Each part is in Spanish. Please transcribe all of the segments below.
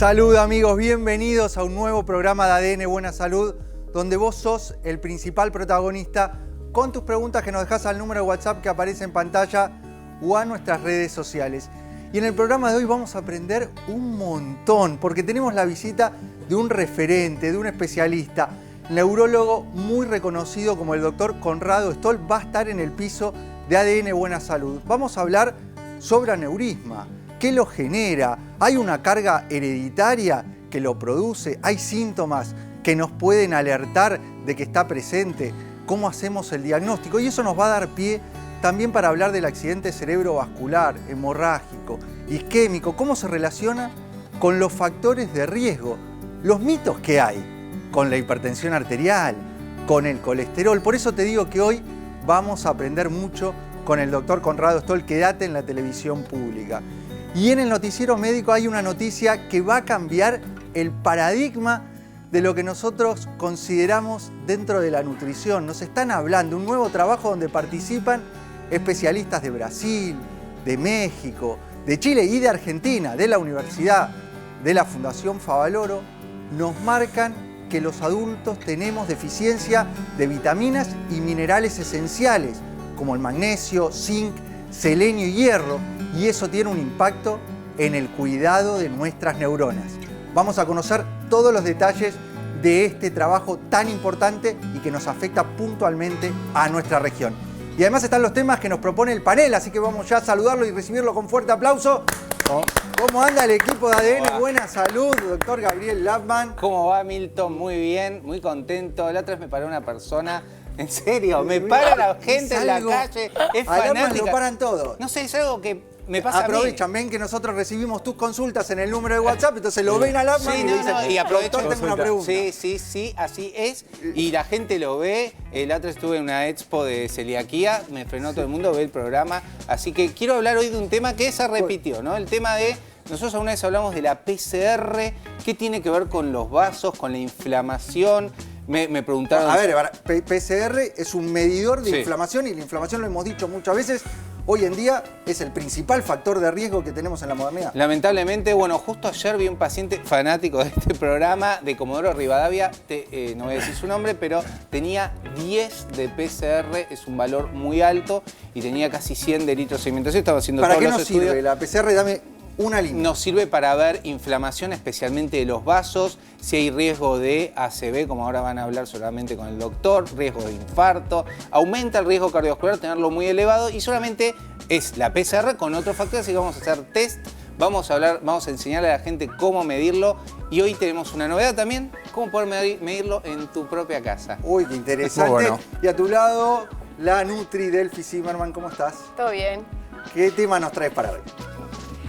Salud amigos, bienvenidos a un nuevo programa de ADN Buena Salud, donde vos sos el principal protagonista con tus preguntas que nos dejás al número de WhatsApp que aparece en pantalla o a nuestras redes sociales. Y en el programa de hoy vamos a aprender un montón, porque tenemos la visita de un referente, de un especialista, neurólogo muy reconocido como el doctor Conrado Stoll. Va a estar en el piso de ADN Buena Salud. Vamos a hablar sobre aneurisma. ¿Qué lo genera? ¿Hay una carga hereditaria que lo produce? ¿Hay síntomas que nos pueden alertar de que está presente? ¿Cómo hacemos el diagnóstico? Y eso nos va a dar pie también para hablar del accidente cerebrovascular, hemorrágico, isquémico. ¿Cómo se relaciona con los factores de riesgo? Los mitos que hay con la hipertensión arterial, con el colesterol. Por eso te digo que hoy vamos a aprender mucho con el doctor Conrado Stoll. Quédate en la televisión pública. Y en el noticiero médico hay una noticia que va a cambiar el paradigma de lo que nosotros consideramos dentro de la nutrición. Nos están hablando de un nuevo trabajo donde participan especialistas de Brasil, de México, de Chile y de Argentina, de la Universidad, de la Fundación Favaloro. Nos marcan que los adultos tenemos deficiencia de vitaminas y minerales esenciales, como el magnesio, zinc, selenio y hierro, y eso tiene un impacto en el cuidado de nuestras neuronas. Vamos a conocer todos los detalles de este trabajo tan importante y que nos afecta puntualmente a nuestra región. Y además están los temas que nos propone el panel, así que vamos ya a saludarlo y recibirlo con fuerte aplauso. ¿Cómo anda el equipo de ADN Buena Salud, doctor Gabriel Lapman? ¿Cómo va, Milton? Muy bien, muy contento. La otra vez me paró una persona, en serio, me para la gente en la calle, es fanática. Lo paran todos. No sé, es algo que me pasa Aprovechan, a mí. ven que nosotros recibimos tus consultas en el número de WhatsApp, entonces lo ven a Lapman y le dicen, y aprovechan. doctor, tengo una pregunta. Sí, así es. Y la gente lo ve. La otra estuve en una expo de celiaquía, me frenó todo el mundo, ve el programa. Así que quiero hablar hoy de un tema que se repitió, ¿no? El tema de... Nosotros alguna vez hablamos de la PCR, ¿qué tiene que ver con los vasos, con la inflamación? Me preguntaron... A ver, PCR es un medidor de inflamación y la inflamación, lo hemos dicho muchas veces, hoy en día es el principal factor de riesgo que tenemos en la modernidad. Lamentablemente, bueno, justo ayer vi un paciente fanático de este programa de Comodoro Rivadavia, no voy a decir su nombre, pero tenía 10 de PCR, es un valor muy alto, y tenía casi 100 de eritrocedimentación. Estaba haciendo ¿Para todos qué los nos estudios. sirve la PCR? Dame una línea. Nos sirve para ver inflamación, especialmente de los vasos, si hay riesgo de ACV, como ahora van a hablar solamente con el doctor, riesgo de infarto, aumenta el riesgo cardiovascular, tenerlo muy elevado, y solamente es la PCR con otros factores, así que vamos a hacer test, vamos a enseñarle a la gente cómo medirlo, y hoy tenemos una novedad también, cómo poder medirlo en tu propia casa. Uy, qué interesante. Bueno. Y a tu lado, la Nutri Delphi Zimmerman, ¿cómo estás? Todo bien. ¿Qué tema nos traes para hoy?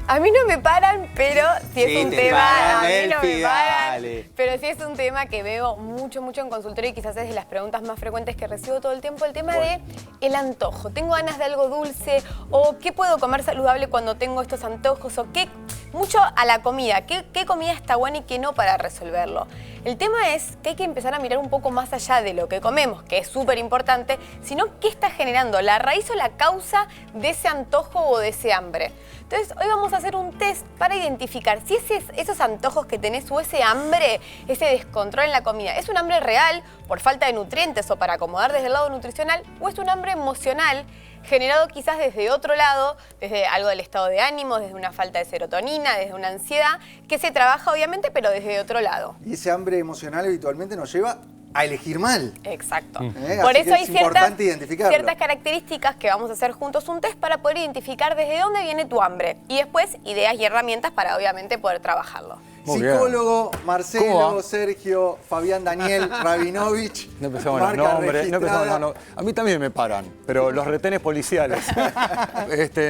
A mí no me paran, pero sí es un tema. A mí no me Delphi, paran. dale. Pero sí es un tema que veo mucho en consultorio y quizás es de las preguntas más frecuentes que recibo todo el tiempo. El tema de el antojo. Tengo ganas de algo dulce, o qué puedo comer saludable cuando tengo estos antojos, o qué. Mucho a la comida. ¿Qué comida está buena y qué no para resolverlo? El tema es que hay que empezar a mirar un poco más allá de lo que comemos, que es súper importante, sino qué está generando la raíz o la causa de ese antojo o de ese hambre. Entonces, hoy vamos a hacer un test para identificar si esos antojos que tenés o ese hambre, ese descontrol en la comida, es un hambre real por falta de nutrientes o para acomodar desde el lado nutricional, o es un hambre emocional generado quizás desde otro lado, desde algo del estado de ánimo, desde una falta de serotonina, desde una ansiedad, que se trabaja obviamente, pero desde otro lado. Y ese hambre emocional habitualmente nos lleva a elegir mal. Exacto. Así Por que eso hay es importante identificarlo. ciertas características que vamos a hacer juntos un test para poder identificar desde dónde viene tu hambre. Y después ideas y herramientas para obviamente poder trabajarlo. Muy bien. Psicólogo, ¿Cómo Marcelo, va? Sergio, Fabián Daniel, Rabinovich. No empezamos los marca nombres, no empezamos registrada. los nombres. A mí también me paran, pero los retenes policiales.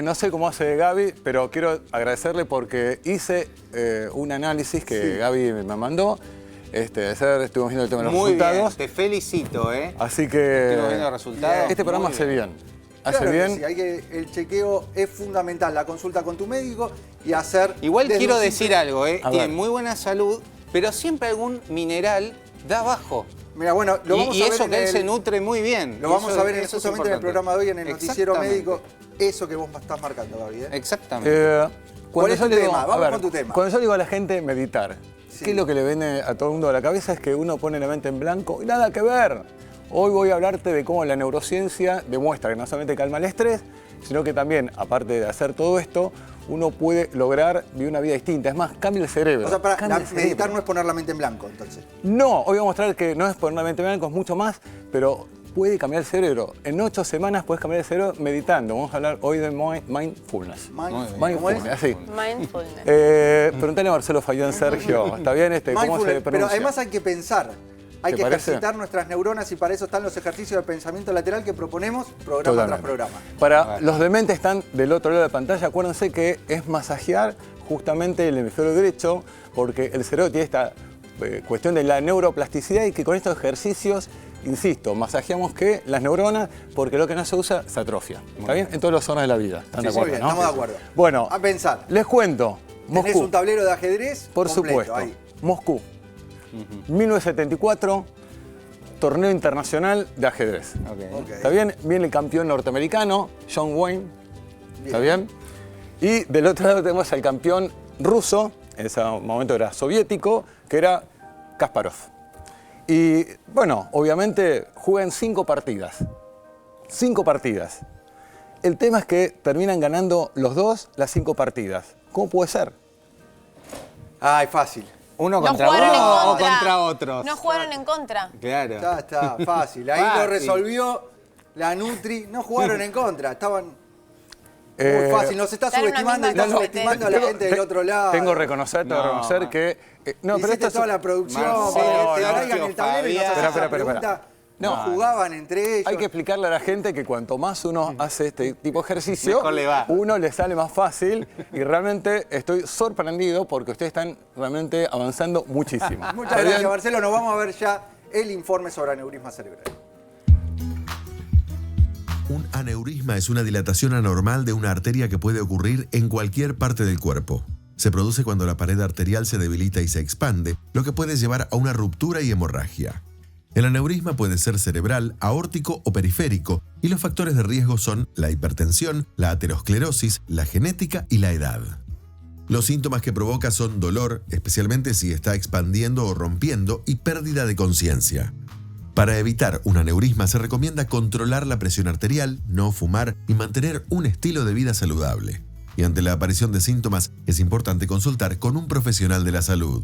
No sé cómo hace Gaby, pero quiero agradecerle porque hice un análisis que Gaby me mandó. Ayer estuvimos viendo el tema de los Muy resultados. bien, te felicito, ¿eh? Así que Estuvimos viendo los resultados. este programa Muy hace bien. Hace Claro que bien. sí, el chequeo es fundamental, la consulta con tu médico y hacer... Igual desde quiero un decir simple- algo, ¿eh? A Tienen ver. muy buena salud, pero siempre algún mineral da bajo. Mira, bueno, lo vamos Y a ver eso en que él el- se nutre muy bien. Lo vamos Eso- a ver eso es justamente en el importante. programa de hoy, en el noticiero Exactamente. médico, eso que vos estás marcando, Gaby. Exactamente. ¿Cuál es tu yo le digo, tema? a Vamos ver, con tu tema. Cuando yo digo a la gente meditar, Sí. ¿qué es lo que le viene a todo el mundo a la cabeza? Es que uno pone la mente en blanco y nada que ver. Hoy voy a hablarte de cómo la neurociencia demuestra que no solamente calma el estrés, sino que también, aparte de hacer todo esto, uno puede lograr vivir una vida distinta. Es más, cambia el cerebro. O sea, Cambia el meditar cerebro. no es poner la mente en blanco, entonces. No, hoy vamos a mostrar que no es poner la mente en blanco, es mucho más, pero puede cambiar el cerebro. En 8 semanas puedes cambiar el cerebro meditando. Vamos a hablar hoy de mindfulness. ¿Cómo es? Mindfulness, así. Mindfulness. Preguntale a Marcelo Fayón, Sergio, ¿está bien? ¿Cómo se Mindfulness, pronuncia? pero además hay que pensar. Hay ¿Te que parece? ejercitar nuestras neuronas y para eso están los ejercicios de pensamiento lateral que proponemos programa tras Totalmente. programa. Para los dementes están del otro lado de la pantalla, acuérdense que es masajear justamente el hemisferio derecho, porque el cerebro tiene esta cuestión de la neuroplasticidad y que con estos ejercicios, insisto, masajeamos que las neuronas, porque lo que no se usa se atrofia. ¿Está bien? En todas las zonas de la vida. ¿Están de Sí, acuerdo? muy bien, ¿no? estamos de acuerdo. Bueno, A pensar. les cuento. Tenés Moscú. un tablero de ajedrez Por completo, supuesto. ahí. Moscú. 1974, torneo internacional de ajedrez. Ok. ¿Está bien? Viene el campeón norteamericano, John Wayne. ¿Está bien? Y del otro lado tenemos al campeón ruso, en ese momento era soviético, que era Kasparov. Y bueno, obviamente juegan 5 partidas. 5 partidas. El tema es que terminan ganando los dos las 5 partidas. ¿Cómo puede ser? Ay, fácil. ¿Uno No contra jugaron en uno o contra. contra otros? No jugaron en contra. Claro. Ya está, fácil. Ahí lo Fácil. resolvió la Nutri. No jugaron en contra, estaban muy Eh, fácil. Nos está Están en una subestimando y misma está subestimando a la gente del otro lado. Tengo que reconocer que... no, pero Hiciste esto es... toda la producción Marcelo, para que te Sergio, traigan el tablero y nos Fabián. hacen esa Espera. pregunta. No No, jugaban entre ellos. Hay que explicarle a la gente que cuanto más uno hace este tipo de ejercicio, Mejor le va. uno le sale más fácil y realmente estoy sorprendido porque ustedes están realmente avanzando muchísimo. Muchas ¿Está gracias, bien? Marcelo. Nos vamos a ver ya el informe sobre aneurisma cerebral. Un aneurisma es una dilatación anormal de una arteria que puede ocurrir en cualquier parte del cuerpo. Se produce cuando la pared arterial se debilita y se expande, lo que puede llevar a una ruptura y hemorragia. El aneurisma puede ser cerebral, aórtico o periférico, y los factores de riesgo son la hipertensión, la aterosclerosis, la genética y la edad. Los síntomas que provoca son dolor, especialmente si está expandiendo o rompiendo, y pérdida de conciencia. Para evitar un aneurisma se recomienda controlar la presión arterial, no fumar y mantener un estilo de vida saludable. Y ante la aparición de síntomas es importante consultar con un profesional de la salud.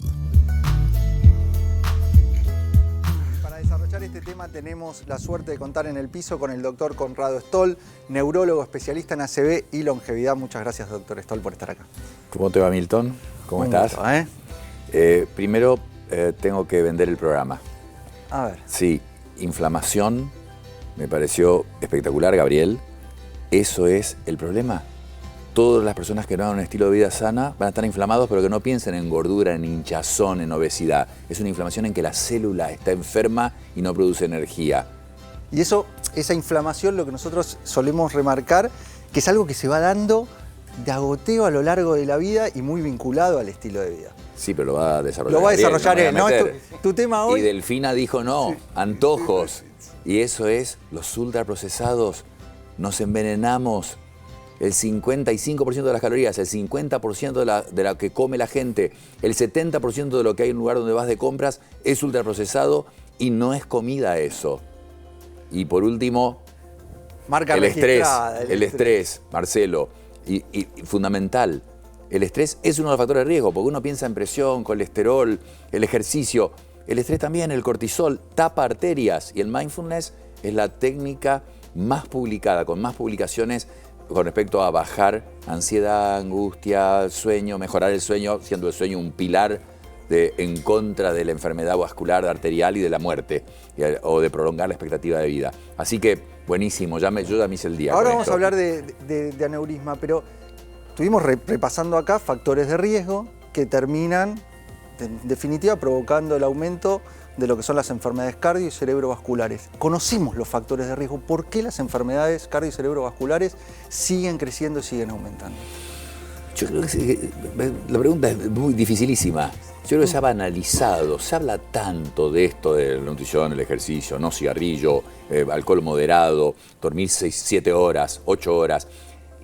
Para desarrollar este tema tenemos la suerte de contar en el piso con el doctor Conrado Stoll, neurólogo especialista en ACV y longevidad. Muchas gracias, doctor Stoll, por estar acá. ¿Cómo te va, Milton? ¿Cómo estás? gusto, ¿eh? Primero, tengo que vender el programa. A ver. Sí, inflamación, me pareció espectacular, Gabriel. ¿Eso es el problema? Todas las personas que no hagan un estilo de vida sana van a estar inflamados, pero que no piensen en gordura, en hinchazón, en obesidad. Es una inflamación en que la célula está enferma y no produce energía. Y eso, esa inflamación, lo que nosotros solemos remarcar, que es algo que se va dando de a goteo a lo largo de la vida y muy vinculado al estilo de vida. Sí, pero lo va a desarrollar. Lo va a Gabriel, desarrollar él, me voy ¿no? a meter. Tu tema hoy. Y Delfina dijo no, antojos. Y eso es, los ultraprocesados, nos envenenamos. El 55% de las calorías, el 50% de la que come la gente, el 70% de lo que hay en un lugar donde vas de compras es ultraprocesado y no es comida eso. Y por último, Marca el registrada, estrés, Marcelo, y fundamental. El estrés es uno de los factores de riesgo, porque uno piensa en presión, colesterol, el ejercicio. El estrés también, el cortisol, tapa arterias. Y el mindfulness es la técnica más publicada, con más publicaciones con respecto a bajar ansiedad, angustia, sueño, mejorar el sueño, siendo el sueño un pilar en contra de la enfermedad vascular, arterial y de la muerte, o de prolongar la expectativa de vida. Así que, buenísimo, yo ya me hice el día. Ahora con vamos esto. a hablar de aneurisma, pero estuvimos repasando acá factores de riesgo que terminan, en definitiva, provocando el aumento de lo que son las enfermedades cardio y cerebrovasculares. Conocimos los factores de riesgo. ¿Por qué las enfermedades cardio y cerebrovasculares siguen creciendo y siguen aumentando? Yo creo que la pregunta es muy dificilísima. Yo creo que se ha banalizado, se habla tanto de esto de la nutrición, el ejercicio, no cigarrillo, alcohol moderado, dormir 6, 7 horas, 8 horas.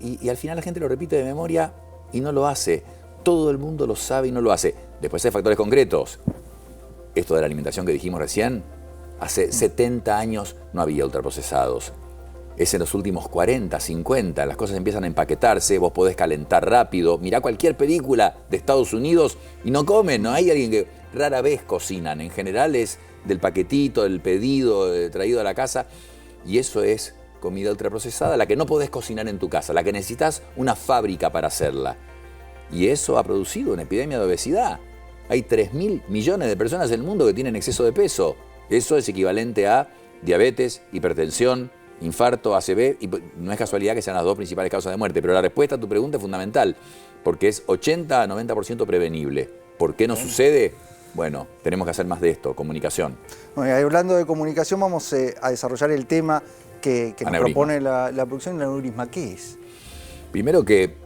Y al final la gente lo repite de memoria y no lo hace. Todo el mundo lo sabe y no lo hace. Después hay factores concretos. Esto de la alimentación que dijimos recién, hace 70 años no había ultraprocesados. Es en los últimos 40, 50, las cosas empiezan a empaquetarse, vos podés calentar rápido. Mirá cualquier película de Estados Unidos y no comen, no hay alguien que rara vez cocinan. En general es del paquetito, del pedido, traído a la casa. Y eso es comida ultraprocesada, la que no podés cocinar en tu casa, la que necesitas una fábrica para hacerla. Y eso ha producido una epidemia de obesidad. Hay 3.000 millones de personas en el mundo que tienen exceso de peso. Eso es equivalente a diabetes, hipertensión, infarto, ACV, y no es casualidad que sean las dos principales causas de muerte, pero la respuesta a tu pregunta es fundamental, porque es 80 a 90% prevenible. ¿Por qué no sucede? Bueno, tenemos que hacer más de esto, comunicación. Bueno, hablando de comunicación, vamos a desarrollar el tema que nos propone la producción del aneurisma. ¿Qué es? Primero que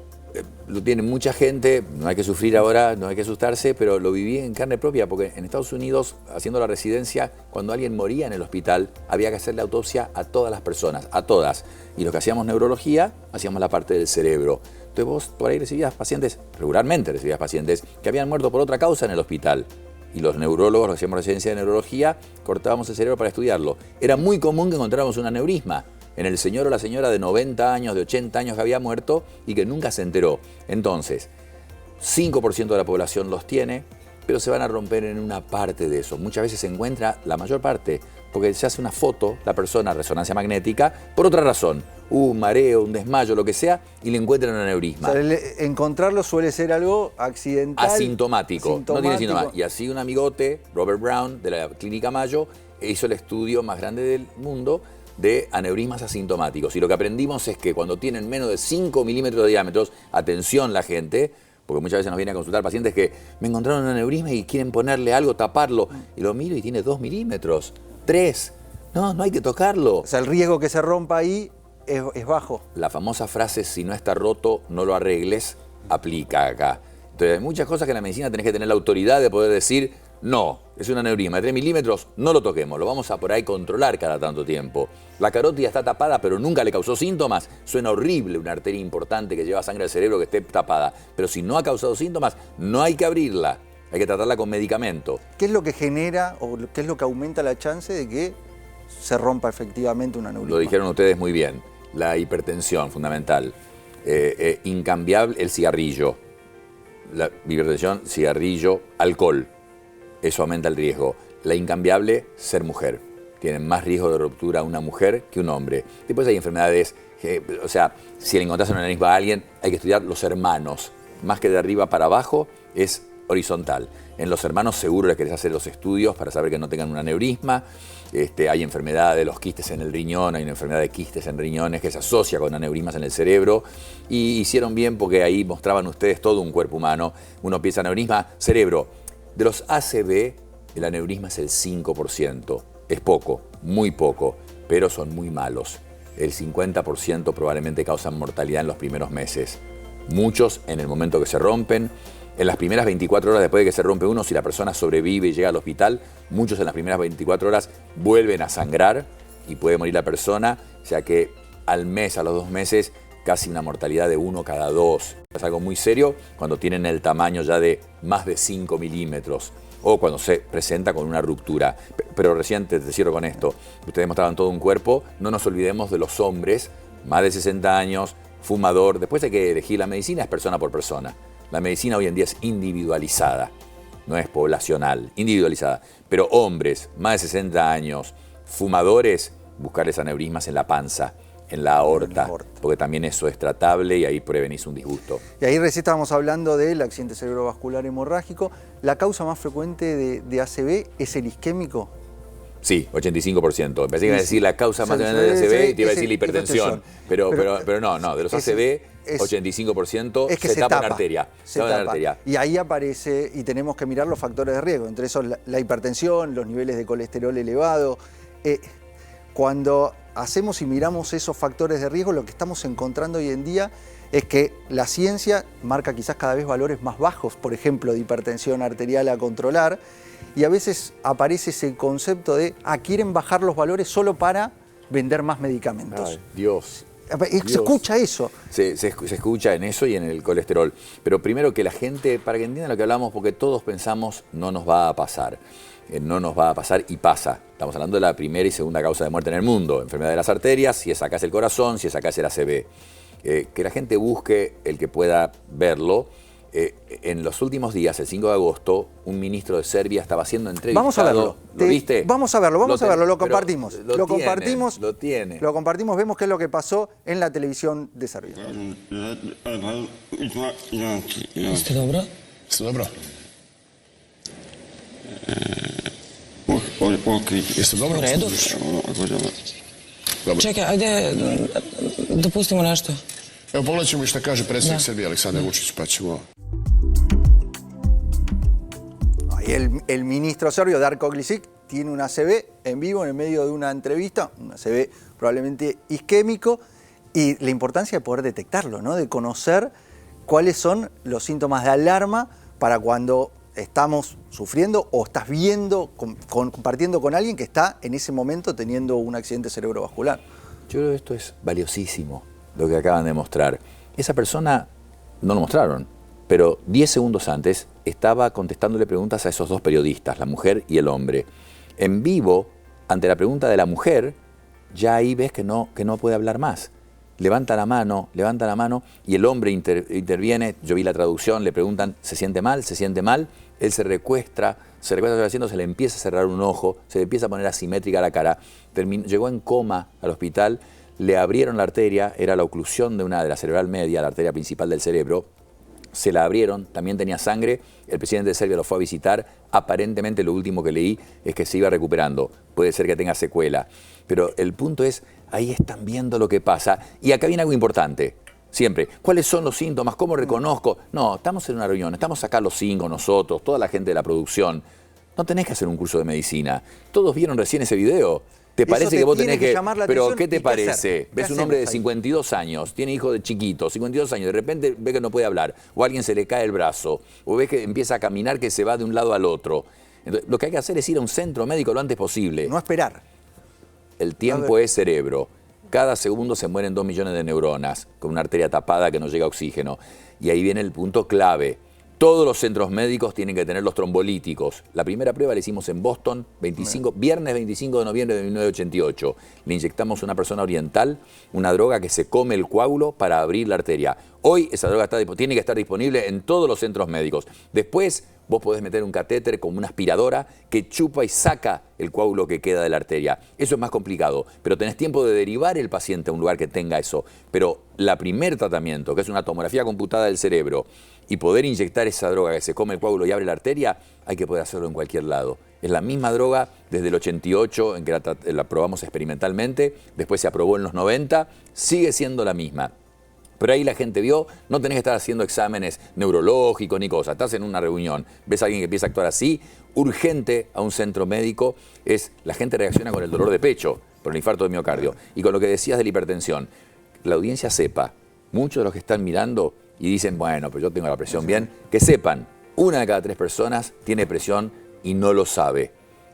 lo tiene mucha gente, no hay que sufrir ahora, no hay que asustarse, pero lo viví en carne propia, porque en Estados Unidos, haciendo la residencia, cuando alguien moría en el hospital, había que hacerle autopsia a todas las personas, a todas. Y los que hacíamos neurología, hacíamos la parte del cerebro. Entonces vos por ahí recibías pacientes, regularmente recibías pacientes, que habían muerto por otra causa en el hospital. Y los neurólogos, los que hacíamos residencia de neurología, cortábamos el cerebro para estudiarlo. Era muy común que encontráramos un aneurisma en el señor o la señora de 90 años, de 80 años que había muerto y que nunca se enteró. Entonces, 5% de la población los tiene, pero se van a romper en una parte de eso. Muchas veces se encuentra la mayor parte, porque se hace una foto, la persona, resonancia magnética, por otra razón. Un mareo, un desmayo, lo que sea, y le encuentran un aneurisma. O sea, encontrarlo suele ser algo accidental. Asintomático. No tiene síntomas. Y así un amigote, Robert Brown, de la Clínica Mayo, hizo el estudio más grande del mundo de aneurismas asintomáticos. Y lo que aprendimos es que cuando tienen menos de 5 milímetros de diámetros, atención la gente, porque muchas veces nos vienen a consultar pacientes que me encontraron un aneurisma y quieren ponerle algo, taparlo, y lo miro y tiene 2 milímetros, 3. No, no hay que tocarlo. O sea, el riesgo que se rompa ahí es bajo. La famosa frase, si no está roto, no lo arregles, aplica acá. Entonces, hay muchas cosas que en la medicina tenés que tener la autoridad de poder decir, no, es un aneurisma de 3 milímetros, no lo toquemos, lo vamos a por ahí controlar cada tanto tiempo. La carótida está tapada, pero nunca le causó síntomas. Suena horrible una arteria importante que lleva sangre al cerebro que esté tapada. Pero si no ha causado síntomas, no hay que abrirla. Hay que tratarla con medicamento. ¿Qué es lo que genera o qué es lo que aumenta la chance de que se rompa efectivamente un aneurisma? Lo dijeron ustedes muy bien. La hipertensión, fundamental. Incambiable, el cigarrillo. La hipertensión, cigarrillo, alcohol. Eso aumenta el riesgo. La incambiable, ser mujer. Tienen más riesgo de ruptura una mujer que un hombre. Después hay enfermedades, o sea, si le encontrás un aneurisma a alguien, hay que estudiar los hermanos. Más que de arriba para abajo, es horizontal. En los hermanos seguro les querés hacer los estudios para saber que no tengan un aneurisma. Hay enfermedad de los quistes en el riñón, hay una enfermedad de quistes en riñones que se asocia con aneurismas en el cerebro. Y hicieron bien porque ahí mostraban ustedes todo un cuerpo humano. Uno piensa aneurisma, cerebro. De los ACV, el aneurisma es el 5%. Es poco, muy poco, pero son muy malos. El 50% probablemente causan mortalidad en los primeros meses. Muchos en el momento que se rompen. En las primeras 24 horas después de que se rompe uno, si la persona sobrevive y llega al hospital, muchos en las primeras 24 horas vuelven a sangrar y puede morir la persona, ya que al mes, a los 2 meses, casi una mortalidad de 1 cada 2. Es algo muy serio cuando tienen el tamaño ya de más de 5 milímetros o cuando se presenta con una ruptura. Pero recién te cierro con esto. Ustedes mostraban todo un cuerpo. No nos olvidemos de los hombres, más de 60 años, fumador. Después hay que elegir la medicina, es persona por persona. La medicina hoy en día es individualizada, no es poblacional, individualizada. Pero hombres, más de 60 años, fumadores, buscarles aneurismas en la panza, en la aorta, porque también eso es tratable y ahí prevenís un disgusto. Y ahí recién estábamos hablando del accidente cerebrovascular hemorrágico. ¿La causa más frecuente de ACV es el isquémico? Sí, 85%. Pensé que iba a decir la causa más grande de ACV y te iba a decir la hipertensión. Pero no, de los ACV, 85% es que se tapa una arteria. Se tapa una arteria. Y ahí aparece, y tenemos que mirar los factores de riesgo, entre esos la hipertensión, los niveles de colesterol elevado. Cuando hacemos y miramos esos factores de riesgo, lo que estamos encontrando hoy en día es que la ciencia marca quizás cada vez valores más bajos, por ejemplo, de hipertensión arterial a controlar, y a veces aparece ese concepto de, quieren bajar los valores solo para vender más medicamentos. Ay, Dios. Se escucha eso. Se escucha en eso y en el colesterol. Pero primero que la gente, para que entiendan lo que hablamos, porque todos pensamos no nos va a pasar. No nos va a pasar y pasa. Estamos hablando de la primera y segunda causa de muerte en el mundo. Enfermedad de las arterias, si es acá es el corazón, si es acá es el ACV. Que la gente busque el que pueda verlo. En los últimos días, el 5 de agosto, un ministro de Serbia estaba siendo entrevistado. Vamos a verlo. ¿Lo viste? Vamos a verlo, lo compartimos. Lo tiene. Lo compartimos, vemos qué es lo que pasó en la televisión de Serbia. Jeste dobro? Jeste dobro? Jeste dobro? U redu. Dobro. Čekaj, ajde, dopustimo nešto. Evo pogledat ćemo i šta kaže predsjednik Srbije Aleksandar Vučić, pa ćemo... El ministro serbio Darko Klisic tiene un ACV en vivo en el medio de una entrevista, un ACV probablemente isquémico, y la importancia de poder detectarlo, ¿no? De conocer cuáles son los síntomas de alarma para cuando estamos sufriendo o estás viendo, compartiendo con alguien que está en ese momento teniendo un accidente cerebrovascular. Yo creo que esto es valiosísimo, lo que acaban de mostrar. Esa persona no lo mostraron, pero 10 segundos antes estaba contestándole preguntas a esos dos periodistas, la mujer y el hombre. En vivo, ante la pregunta de la mujer, ya ahí ves que no puede hablar más. Levanta la mano y el hombre interviene. Yo vi la traducción, le preguntan, ¿se siente mal? ¿Se siente mal? Él se recuesta haciendo, se le empieza a cerrar un ojo, se le empieza a poner asimétrica la cara. Llegó en coma al hospital, le abrieron la arteria, era la oclusión de la cerebral media, la arteria principal del cerebro. Se la abrieron, también tenía sangre, el presidente de Serbia lo fue a visitar, aparentemente lo último que leí es que se iba recuperando, puede ser que tenga secuela, pero el punto es, ahí están viendo lo que pasa, y acá viene algo importante, siempre, ¿cuáles son los síntomas? ¿Cómo reconozco? No, estamos en una reunión, estamos acá los 5, nosotros, toda la gente de la producción, no tenés que hacer un curso de medicina, todos vieron recién ese video. ¿Te parece que vos tenés que...? Pero ¿qué te parece? Ves un hombre de 52 años, tiene hijo de chiquito, 52 años, de repente ve que no puede hablar, o a alguien se le cae el brazo, o ves que empieza a caminar que se va de un lado al otro. Entonces, lo que hay que hacer es ir a un centro médico lo antes posible. No esperar. El tiempo es cerebro. Cada segundo se mueren 2 millones de neuronas con una arteria tapada que no llega oxígeno. Y ahí viene el punto clave. Todos los centros médicos tienen que tener los trombolíticos. La primera prueba la hicimos en Boston, viernes 25 de noviembre de 1988. Le inyectamos a una persona oriental una droga que se come el coágulo para abrir la arteria. Hoy esa droga tiene que estar disponible en todos los centros médicos. Después vos podés meter un catéter como una aspiradora que chupa y saca el coágulo que queda de la arteria. Eso es más complicado, pero tenés tiempo de derivar el paciente a un lugar que tenga eso. Pero el primer tratamiento, que es una tomografía computada del cerebro, y poder inyectar esa droga que se come el coágulo y abre la arteria, hay que poder hacerlo en cualquier lado. Es la misma droga desde el 88, en que la probamos experimentalmente, después se aprobó en los 90, sigue siendo la misma. Pero ahí la gente vio, no tenés que estar haciendo exámenes neurológicos ni cosas. Estás en una reunión, ves a alguien que empieza a actuar así, urgente a un centro médico, la gente reacciona con el dolor de pecho por el infarto de miocardio. Y con lo que decías de la hipertensión, la audiencia sepa, muchos de los que están mirando y dicen, bueno, pero yo tengo la presión bien, que sepan, 1 de cada 3 personas tiene presión y no lo sabe.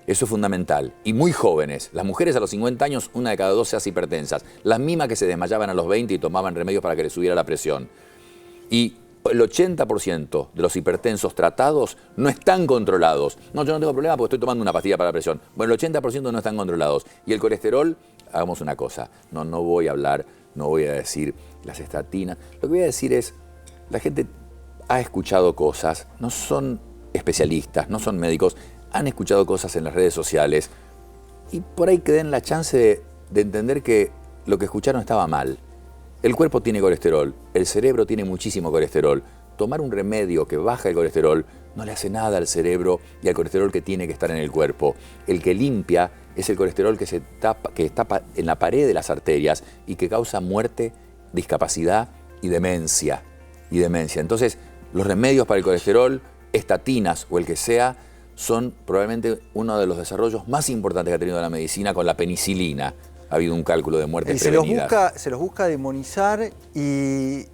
Eso es fundamental. Y muy jóvenes. Las mujeres a los 50 años, 1 de cada 2 se hace hipertensas. Las mismas que se desmayaban a los 20 y tomaban remedios para que les subiera la presión. Y el 80% de los hipertensos tratados no están controlados. No, yo no tengo problema porque estoy tomando una pastilla para la presión. Bueno, el 80% no están controlados. Y el colesterol, hagamos una cosa. No voy a hablar, no voy a decir las estatinas. Lo que voy a decir es, la gente ha escuchado cosas, no son especialistas, no son médicos, han escuchado cosas en las redes sociales y por ahí que den la chance de entender que lo que escucharon estaba mal. El cuerpo tiene colesterol, el cerebro tiene muchísimo colesterol. Tomar un remedio que baja el colesterol no le hace nada al cerebro y al colesterol que tiene que estar en el cuerpo. El que limpia es el colesterol que está en la pared de las arterias y que causa muerte, discapacidad y demencia. Entonces, los remedios para el colesterol, estatinas o el que sea, son probablemente uno de los desarrollos más importantes que ha tenido la medicina con la penicilina. Ha habido un cálculo de muertes prevenidas. Se los busca demonizar y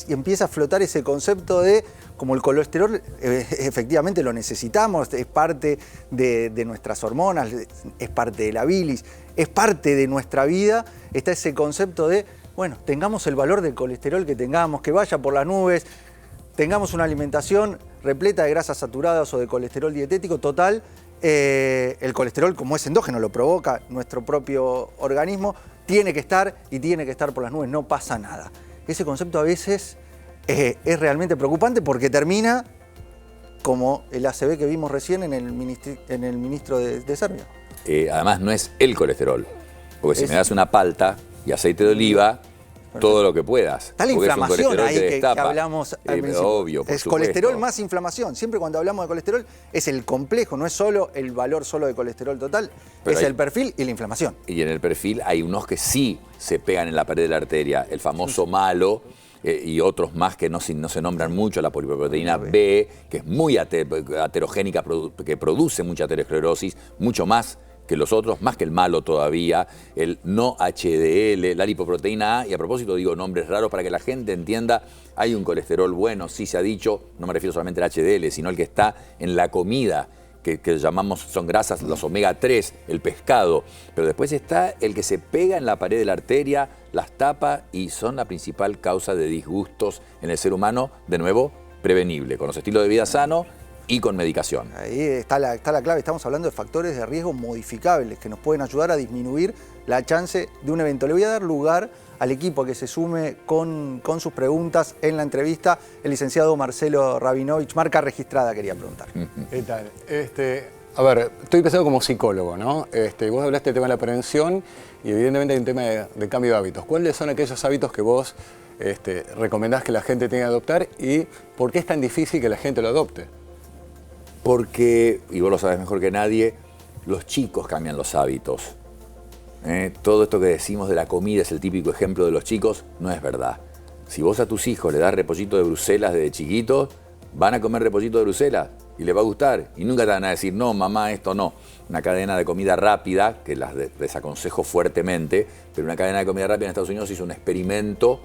empieza a flotar ese concepto de, como el colesterol, efectivamente lo necesitamos, es parte de nuestras hormonas, es parte de la bilis, es parte de nuestra vida. Está ese concepto de bueno, tengamos el valor del colesterol que tengamos, que vaya por las nubes, tengamos una alimentación repleta de grasas saturadas o de colesterol dietético. Total, el colesterol, como es endógeno, lo provoca nuestro propio organismo, tiene que estar y tiene que estar por las nubes, no pasa nada. Ese concepto a veces es realmente preocupante porque termina como el ACV que vimos recién en el ministro de Serbia. Además no es el colesterol, porque si me das una palta y aceite de oliva, todo lo que puedas. Está la inflamación ahí que hablamos al principio. Obvio, por es supuesto. Colesterol más inflamación. Siempre cuando hablamos de colesterol es el complejo, no es solo el valor solo de colesterol total, es el perfil y la inflamación. Y en el perfil hay unos que sí se pegan en la pared de la arteria, el famoso malo, y otros más que no se nombran mucho, la poliproteína B, que es muy aterogénica, que produce mucha aterosclerosis, mucho más que los otros, más que el malo todavía, el no HDL, la lipoproteína A, y a propósito digo nombres raros para que la gente entienda, hay un colesterol bueno, sí se ha dicho, no me refiero solamente al HDL, sino el que está en la comida, que llamamos, son grasas, los omega 3, el pescado, pero después está el que se pega en la pared de la arteria, las tapa y son la principal causa de disgustos en el ser humano, de nuevo, prevenible, con los estilos de vida sano y con medicación. Ahí está la clave, estamos hablando de factores de riesgo modificables que nos pueden ayudar a disminuir la chance de un evento. Le voy a dar lugar al equipo que se sume con sus preguntas en la entrevista. El licenciado Marcelo Rabinovich, marca registrada, quería preguntar. ¿Qué tal? A ver, estoy pensando como psicólogo, ¿no? Vos hablaste del tema de la prevención y evidentemente hay un tema de cambio de hábitos. ¿Cuáles son aquellos hábitos que vos recomendás que la gente tenga que adoptar y por qué es tan difícil que la gente lo adopte? Porque, y vos lo sabes mejor que nadie, los chicos cambian los hábitos. Todo esto que decimos de la comida es el típico ejemplo de los chicos, no es verdad. Si vos a tus hijos le das repollito de Bruselas desde chiquitos, van a comer repollito de Bruselas y les va a gustar. Y nunca te van a decir, no, mamá, esto no. Una cadena de comida rápida, que las desaconsejo fuertemente, pero una cadena de comida rápida en Estados Unidos hizo un experimento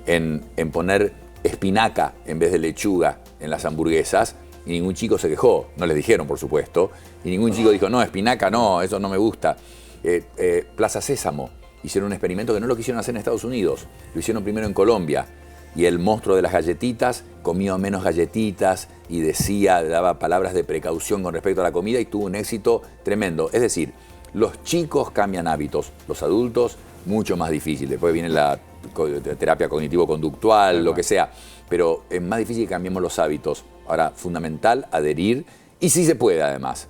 en poner espinaca en vez de lechuga en las hamburguesas, y ningún chico se quejó, no les dijeron por supuesto, y ningún chico dijo, no, espinaca no, eso no me gusta. Plaza Sésamo hicieron un experimento que no lo quisieron hacer en Estados Unidos, lo hicieron primero en Colombia, y el monstruo de las galletitas comió menos galletitas y daba palabras de precaución con respecto a la comida y tuvo un éxito tremendo. Es decir, los chicos cambian hábitos, los adultos mucho más difícil, después viene la terapia cognitivo-conductual, lo que sea, pero es más difícil que cambiemos los hábitos. Ahora, fundamental, adherir, y sí se puede además.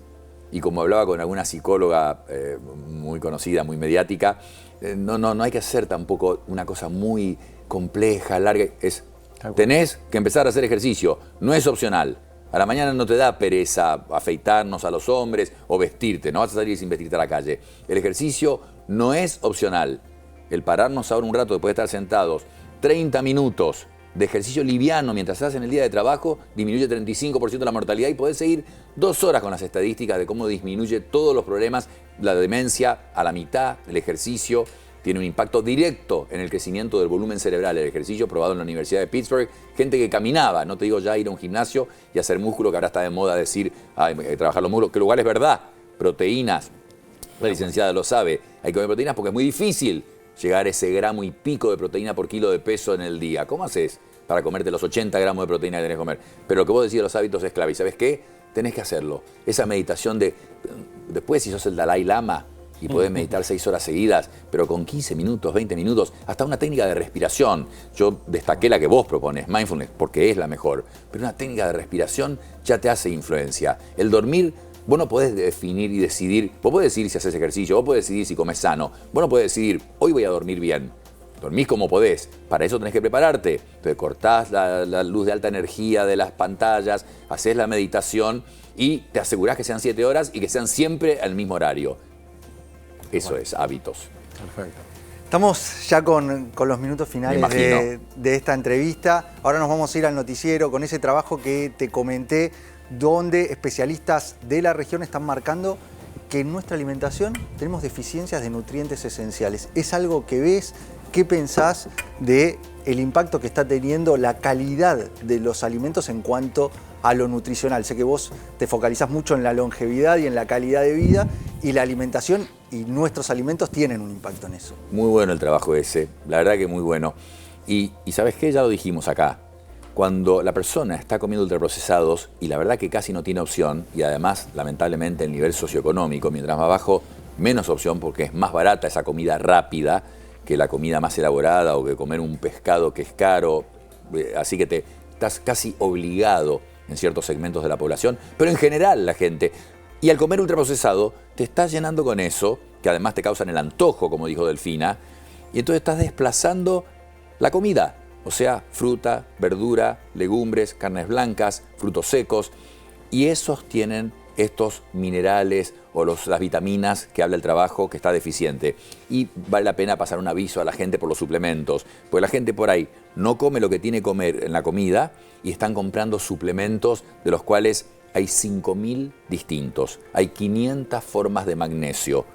Y como hablaba con alguna psicóloga muy conocida, muy mediática, no hay que hacer tampoco una cosa muy compleja, larga. Tenés que empezar a hacer ejercicio, no es opcional. A la mañana no te da pereza afeitarnos a los hombres o vestirte, no vas a salir sin vestirte a la calle. El ejercicio no es opcional. El pararnos ahora un rato después de estar sentados, 30 minutos de ejercicio liviano mientras estás en el día de trabajo, disminuye 35% la mortalidad y podés seguir 2 horas con las estadísticas de cómo disminuye todos los problemas, la demencia a la mitad, el ejercicio tiene un impacto directo en el crecimiento del volumen cerebral, el ejercicio probado en la Universidad de Pittsburgh, gente que caminaba, no te digo ya ir a un gimnasio y hacer músculo, que ahora está de moda decir, trabajar los músculos, que lugar es verdad, proteínas, la licenciada lo sabe, hay que comer proteínas porque es muy difícil llegar a ese gramo y pico de proteína por kilo de peso en el día. ¿Cómo haces para comerte los 80 gramos de proteína que tenés que comer? Pero lo que vos decís de los hábitos es clave. ¿Y sabes qué? Tenés que hacerlo. Esa meditación después si sos el Dalai Lama y podés meditar 6 horas seguidas, pero con 15 minutos, 20 minutos, hasta una técnica de respiración. Yo destaqué la que vos propones, mindfulness, porque es la mejor. Pero una técnica de respiración ya te hace influencia. El dormir, vos no podés definir y decidir, vos podés decidir si haces ejercicio, vos podés decidir si comes sano, vos no podés decidir, hoy voy a dormir bien. Dormís como podés, para eso tenés que prepararte. Entonces cortás la luz de alta energía de las pantallas, haces la meditación y te asegurás que sean 7 horas y que sean siempre al mismo horario. Eso es hábitos. Perfecto. Estamos ya con los minutos finales de esta entrevista. Ahora nos vamos a ir al noticiero con ese trabajo que te comenté, donde especialistas de la región están marcando que en nuestra alimentación tenemos deficiencias de nutrientes esenciales. ¿Es algo que ves? ¿Qué pensás del impacto que está teniendo la calidad de los alimentos en cuanto a lo nutricional? Sé que vos te focalizás mucho en la longevidad y en la calidad de vida, y la alimentación y nuestros alimentos tienen un impacto en eso. Muy bueno el trabajo ese, la verdad que muy bueno. Y ¿sabes qué? Ya lo dijimos acá. Cuando la persona está comiendo ultraprocesados y la verdad que casi no tiene opción, y además, lamentablemente, el nivel socioeconómico, mientras más bajo, menos opción porque es más barata esa comida rápida que la comida más elaborada o que comer un pescado que es caro. Así que estás casi obligado en ciertos segmentos de la población, pero en general la gente. Y al comer ultraprocesado te estás llenando con eso, que además te causan el antojo, como dijo Delfina, y entonces estás desplazando la comida. O sea, fruta, verdura, legumbres, carnes blancas, frutos secos, y esos tienen estos minerales o las vitaminas que habla el trabajo que está deficiente. Y vale la pena pasar un aviso a la gente por los suplementos, porque la gente por ahí no come lo que tiene que comer en la comida y están comprando suplementos de los cuales hay 5.000 distintos. Hay 500 formas de magnesio.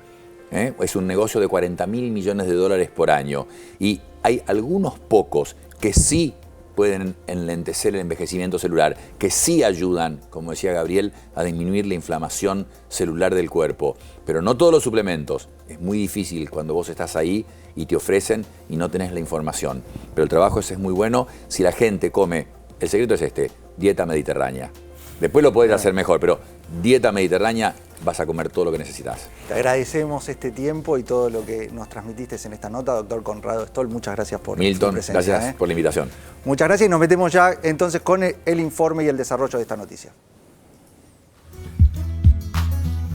Es un negocio de 40.000 millones de dólares por año. Y hay algunos pocos que sí pueden enlentecer el envejecimiento celular, que sí ayudan, como decía Gabriel, a disminuir la inflamación celular del cuerpo. Pero no todos los suplementos. Es muy difícil cuando vos estás ahí y te ofrecen y no tenés la información. Pero el trabajo ese es muy bueno si la gente come. El secreto es dieta mediterránea. Después lo podés hacer mejor, pero dieta mediterránea, vas a comer todo lo que necesitas. Te agradecemos este tiempo y todo lo que nos transmitiste en esta nota, doctor Conrado Stoll. Muchas gracias por Milton, su presencia. gracias por la invitación. Muchas gracias y nos metemos ya entonces con el informe y el desarrollo de esta noticia.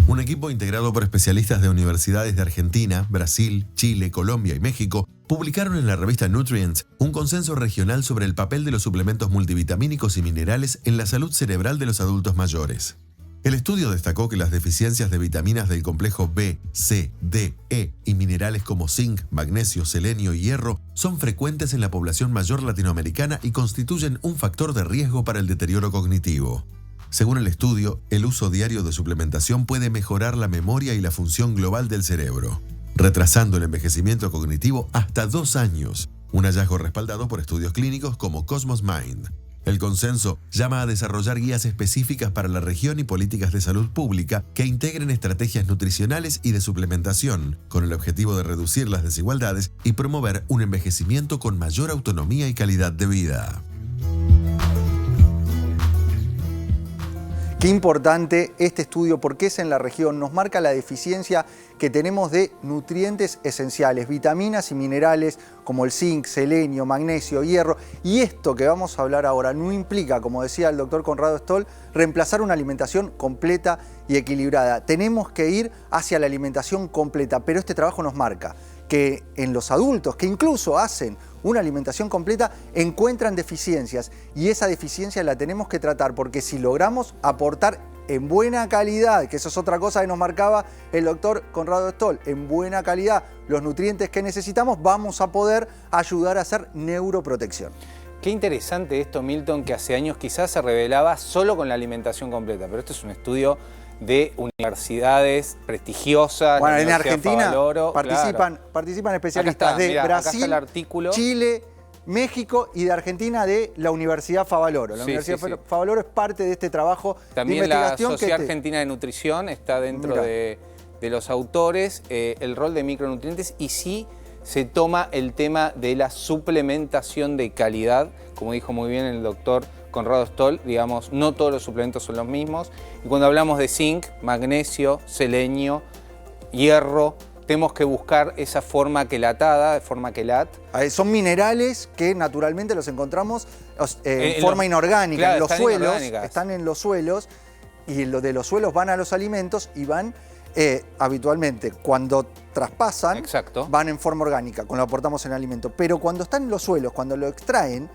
Un equipo integrado por especialistas de universidades de Argentina, Brasil, Chile, Colombia y México publicaron en la revista Nutrients un consenso regional sobre el papel de los suplementos multivitamínicos y minerales en la salud cerebral de los adultos mayores. El estudio destacó que las deficiencias de vitaminas del complejo B, C, D, E y minerales como zinc, magnesio, selenio y hierro son frecuentes en la población mayor latinoamericana y constituyen un factor de riesgo para el deterioro cognitivo. Según el estudio, el uso diario de suplementación puede mejorar la memoria y la función global del cerebro, retrasando el envejecimiento cognitivo hasta 2 años, un hallazgo respaldado por estudios clínicos como Cosmos Mind. El consenso llama a desarrollar guías específicas para la región y políticas de salud pública que integren estrategias nutricionales y de suplementación, con el objetivo de reducir las desigualdades y promover un envejecimiento con mayor autonomía y calidad de vida. Qué importante este estudio porque es en la región, nos marca la deficiencia que tenemos de nutrientes esenciales, vitaminas y minerales como el zinc, selenio, magnesio, hierro. Y esto que vamos a hablar ahora no implica, como decía el doctor Conrado Stoll, reemplazar una alimentación completa y equilibrada. Tenemos que ir hacia la alimentación completa, pero este trabajo nos marca que en los adultos que incluso hacen una alimentación completa encuentran deficiencias y esa deficiencia la tenemos que tratar porque si logramos aportar en buena calidad, que eso es otra cosa que nos marcaba el doctor Conrado Stoll, en buena calidad los nutrientes que necesitamos, vamos a poder ayudar a hacer neuroprotección. Qué interesante esto, Milton, que hace años quizás se revelaba solo con la alimentación completa, pero esto es un estudio de universidades prestigiosas. Bueno, en Argentina Favaloro, participan especialistas de Brasil, Chile, México y de Argentina de la Universidad Favaloro. La Universidad Favaloro es parte de este trabajo también de investigación. La Sociedad Argentina de Nutrición está dentro de los autores, el rol de micronutrientes y sí se toma el tema de la suplementación de calidad, como dijo muy bien el doctor Conrado Stoll, digamos, no todos los suplementos son los mismos. Y cuando hablamos de zinc, magnesio, selenio, hierro, tenemos que buscar esa forma quelatada, de forma quelat. Son minerales que naturalmente los encontramos en forma inorgánica, en los suelos, están en los suelos, y lo de los suelos van a los alimentos y van habitualmente, cuando traspasan, van en forma orgánica, cuando lo aportamos en el alimento. Pero cuando están en los suelos, cuando lo extraen,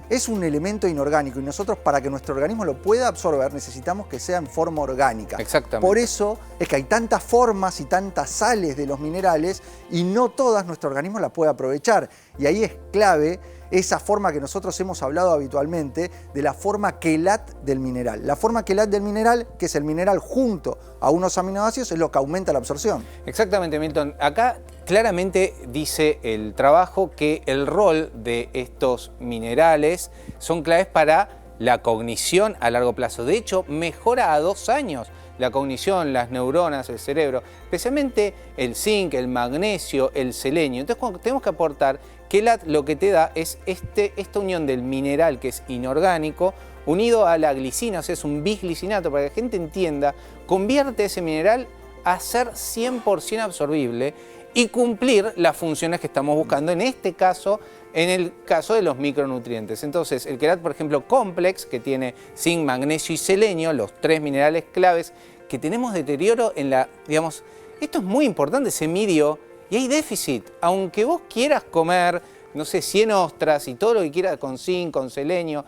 es un elemento inorgánico y nosotros para que nuestro organismo lo pueda absorber necesitamos que sea en forma orgánica. Exactamente. Por eso es que hay tantas formas y tantas sales de los minerales y no todas nuestro organismo las puede aprovechar. Y ahí es clave esa forma que nosotros hemos hablado habitualmente de la forma quelat del mineral. La forma quelat del mineral, que es el mineral junto a unos aminoácidos, es lo que aumenta la absorción. Exactamente, Milton. Acá claramente dice el trabajo que el rol de estos minerales son claves para la cognición a largo plazo. De hecho, mejora a 2 años la cognición, las neuronas, el cerebro, especialmente el zinc, el magnesio, el selenio. Entonces, cuando tenemos que aportar, quelat lo que te da es esta unión del mineral que es inorgánico, unido a la glicina, o sea, es un bisglicinato, para que la gente entienda, convierte ese mineral a ser 100% absorbible y cumplir las funciones que estamos buscando, en este caso, en el caso de los micronutrientes. Entonces, el quelat, por ejemplo, complex, que tiene zinc, magnesio y selenio, los 3 minerales claves, que tenemos deterioro en la, digamos, esto es muy importante, se midió y hay déficit. Aunque vos quieras comer, no sé, 100 ostras y todo lo que quieras con zinc, con selenio,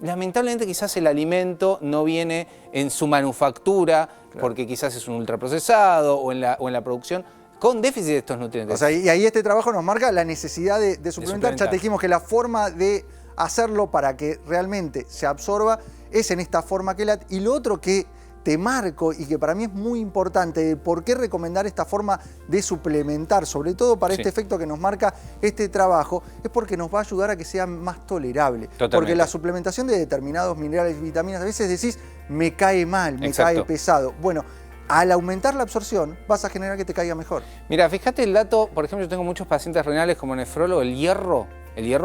lamentablemente quizás el alimento no viene en su manufactura, porque quizás es un ultraprocesado o en la producción, con déficit de estos nutrientes. O sea, y ahí este trabajo nos marca la necesidad de suplementar. Ya te dijimos que la forma de hacerlo para que realmente se absorba es en esta forma quelat. Y lo otro que te marco y que para mí es muy importante, de por qué recomendar esta forma de suplementar, sobre todo para este efecto que nos marca este trabajo, es porque nos va a ayudar a que sea más tolerable. Totalmente. Porque la suplementación de determinados minerales y vitaminas, a veces decís, me cae mal, me cae pesado. Bueno, al aumentar la absorción, vas a generar que te caiga mejor. Mira, fíjate el dato, por ejemplo, yo tengo muchos pacientes renales como nefrólogo, el hierro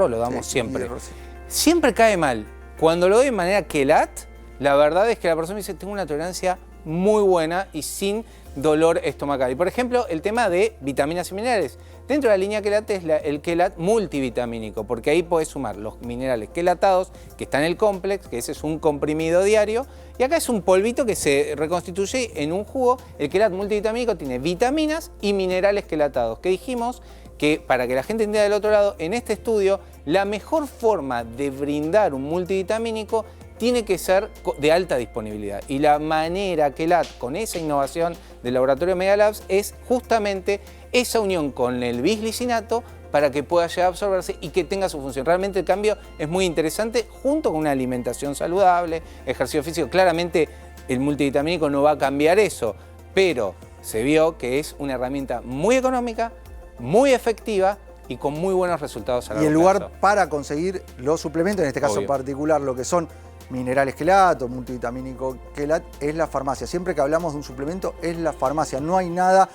lo damos siempre. Siempre cae mal. Cuando lo doy de manera quelat, la verdad es que la persona me dice, tengo una tolerancia muy buena y sin dolor estomacal. Y por ejemplo, el tema de vitaminas y minerales. Dentro de la línea quelat es el quelat multivitamínico, porque ahí podés sumar los minerales quelatados, que está en el complex, que ese es un comprimido diario, y acá es un polvito que se reconstituye en un jugo. El quelat multivitamínico tiene vitaminas y minerales quelatados, que dijimos que, para que la gente entienda del otro lado, en este estudio, la mejor forma de brindar un multivitamínico tiene que ser de alta disponibilidad. Y la manera quelat, con esa innovación del laboratorio Media Labs, es justamente esa unión con el bisglicinato para que pueda llegar a absorberse y que tenga su función. Realmente el cambio es muy interesante, junto con una alimentación saludable, ejercicio físico. Claramente el multivitamínico no va a cambiar eso, pero se vio que es una herramienta muy económica, muy efectiva y con muy buenos resultados a largo plazo. Y el lugar para conseguir los suplementos, en este caso particular, lo que son minerales quelat o multivitamínico quelat, es la farmacia. Siempre que hablamos de un suplemento, es la farmacia. No hay nada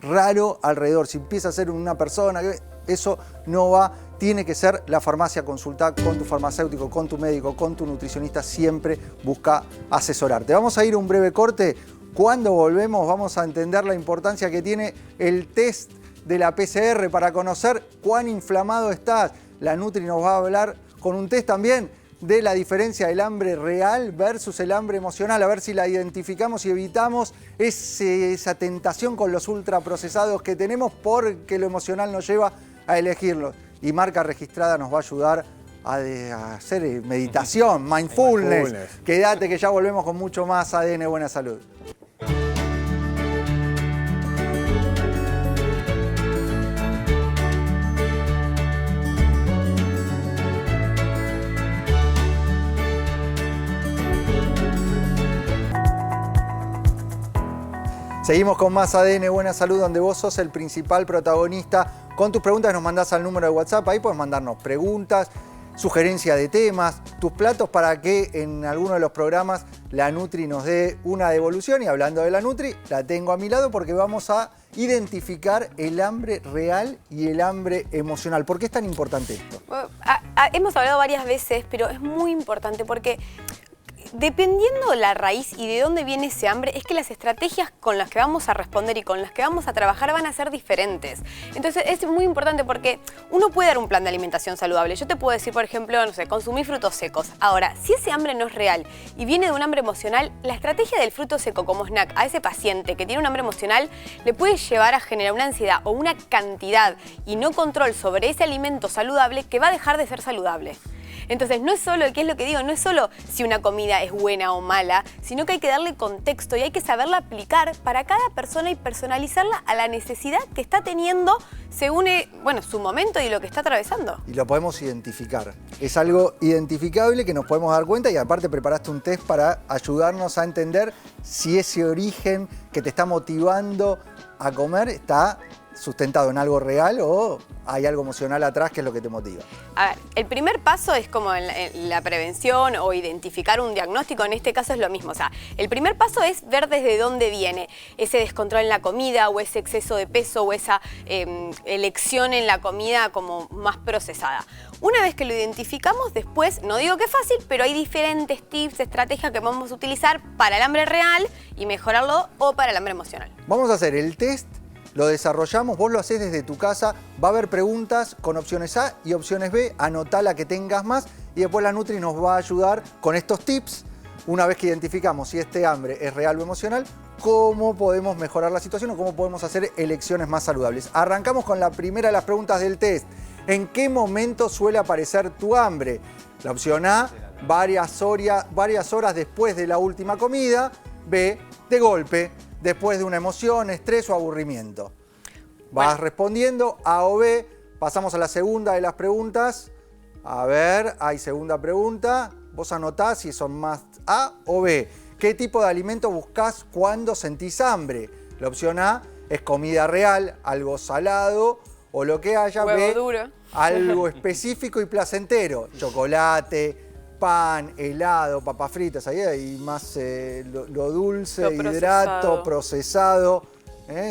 raro alrededor. Si empieza a ser una persona, eso no va. Tiene que ser la farmacia. Consultar con tu farmacéutico, con tu médico, con tu nutricionista. Siempre busca asesorarte. Vamos a ir a un breve corte. Cuando volvemos vamos a entender la importancia que tiene el test de la PCR para conocer cuán inflamado estás. La Nutri nos va a hablar con un test también de la diferencia del hambre real versus el hambre emocional, a ver si la identificamos y evitamos esa tentación con los ultraprocesados que tenemos, porque lo emocional nos lleva a elegirlos. Y Marca Registrada nos va a ayudar a hacer meditación, mindfulness. Quédate que ya volvemos con mucho más ADN Buena Salud. Seguimos con más ADN Buena Salud, donde vos sos el principal protagonista. Con tus preguntas nos mandás al número de WhatsApp. Ahí puedes mandarnos preguntas, sugerencias de temas, tus platos, para que en alguno de los programas la Nutri nos dé una devolución. Y hablando de la Nutri, la tengo a mi lado porque vamos a identificar el hambre real y el hambre emocional. ¿Por qué es tan importante esto? Hemos hablado varias veces, pero es muy importante porque dependiendo la raíz y de dónde viene ese hambre, es que las estrategias con las que vamos a responder y con las que vamos a trabajar van a ser diferentes. Entonces es muy importante porque uno puede dar un plan de alimentación saludable. Yo te puedo decir, por ejemplo, no sé, consumir frutos secos. Ahora, si ese hambre no es real y viene de un hambre emocional, la estrategia del fruto seco como snack a ese paciente que tiene un hambre emocional le puede llevar a generar una ansiedad o una cantidad y no control sobre ese alimento saludable que va a dejar de ser saludable. Entonces no es solo, ¿qué es lo que digo? No es solo si una comida es buena o mala, sino que hay que darle contexto y hay que saberla aplicar para cada persona y personalizarla a la necesidad que está teniendo según su momento y lo que está atravesando. Y lo podemos identificar. Es algo identificable que nos podemos dar cuenta, y aparte preparaste un test para ayudarnos a entender si ese origen que te está motivando a comer está sustentado en algo real o hay algo emocional atrás que es lo que te motiva? A ver, el primer paso es como en la prevención o identificar un diagnóstico, en este caso es lo mismo. O sea, el primer paso es ver desde dónde viene ese descontrol en la comida o ese exceso de peso o esa elección en la comida como más procesada. Una vez que lo identificamos, después, no digo que es fácil, pero hay diferentes tips, estrategias que podemos utilizar para el hambre real y mejorarlo o para el hambre emocional. Vamos a hacer el test. Lo desarrollamos, vos lo hacés desde tu casa, va a haber preguntas con opciones A y opciones B, anotá la que tengas más y después la Nutri nos va a ayudar con estos tips, una vez que identificamos si este hambre es real o emocional, cómo podemos mejorar la situación o cómo podemos hacer elecciones más saludables. Arrancamos con la primera de las preguntas del test. ¿En qué momento suele aparecer tu hambre? La opción A, varias horas después de la última comida. B, de golpe, después de una emoción, estrés o aburrimiento. Vas respondiendo A o B. Pasamos a la segunda de las preguntas. A ver, hay segunda pregunta. Vos anotás si son más A o B. ¿Qué tipo de alimento buscás cuando sentís hambre? La opción A es comida real, algo salado o lo que haya. Huevo B, duro. algo específico y placentero. Chocolate, pan, helado, papas fritas, ahí hay más lo dulce, Lo hidrato, procesado.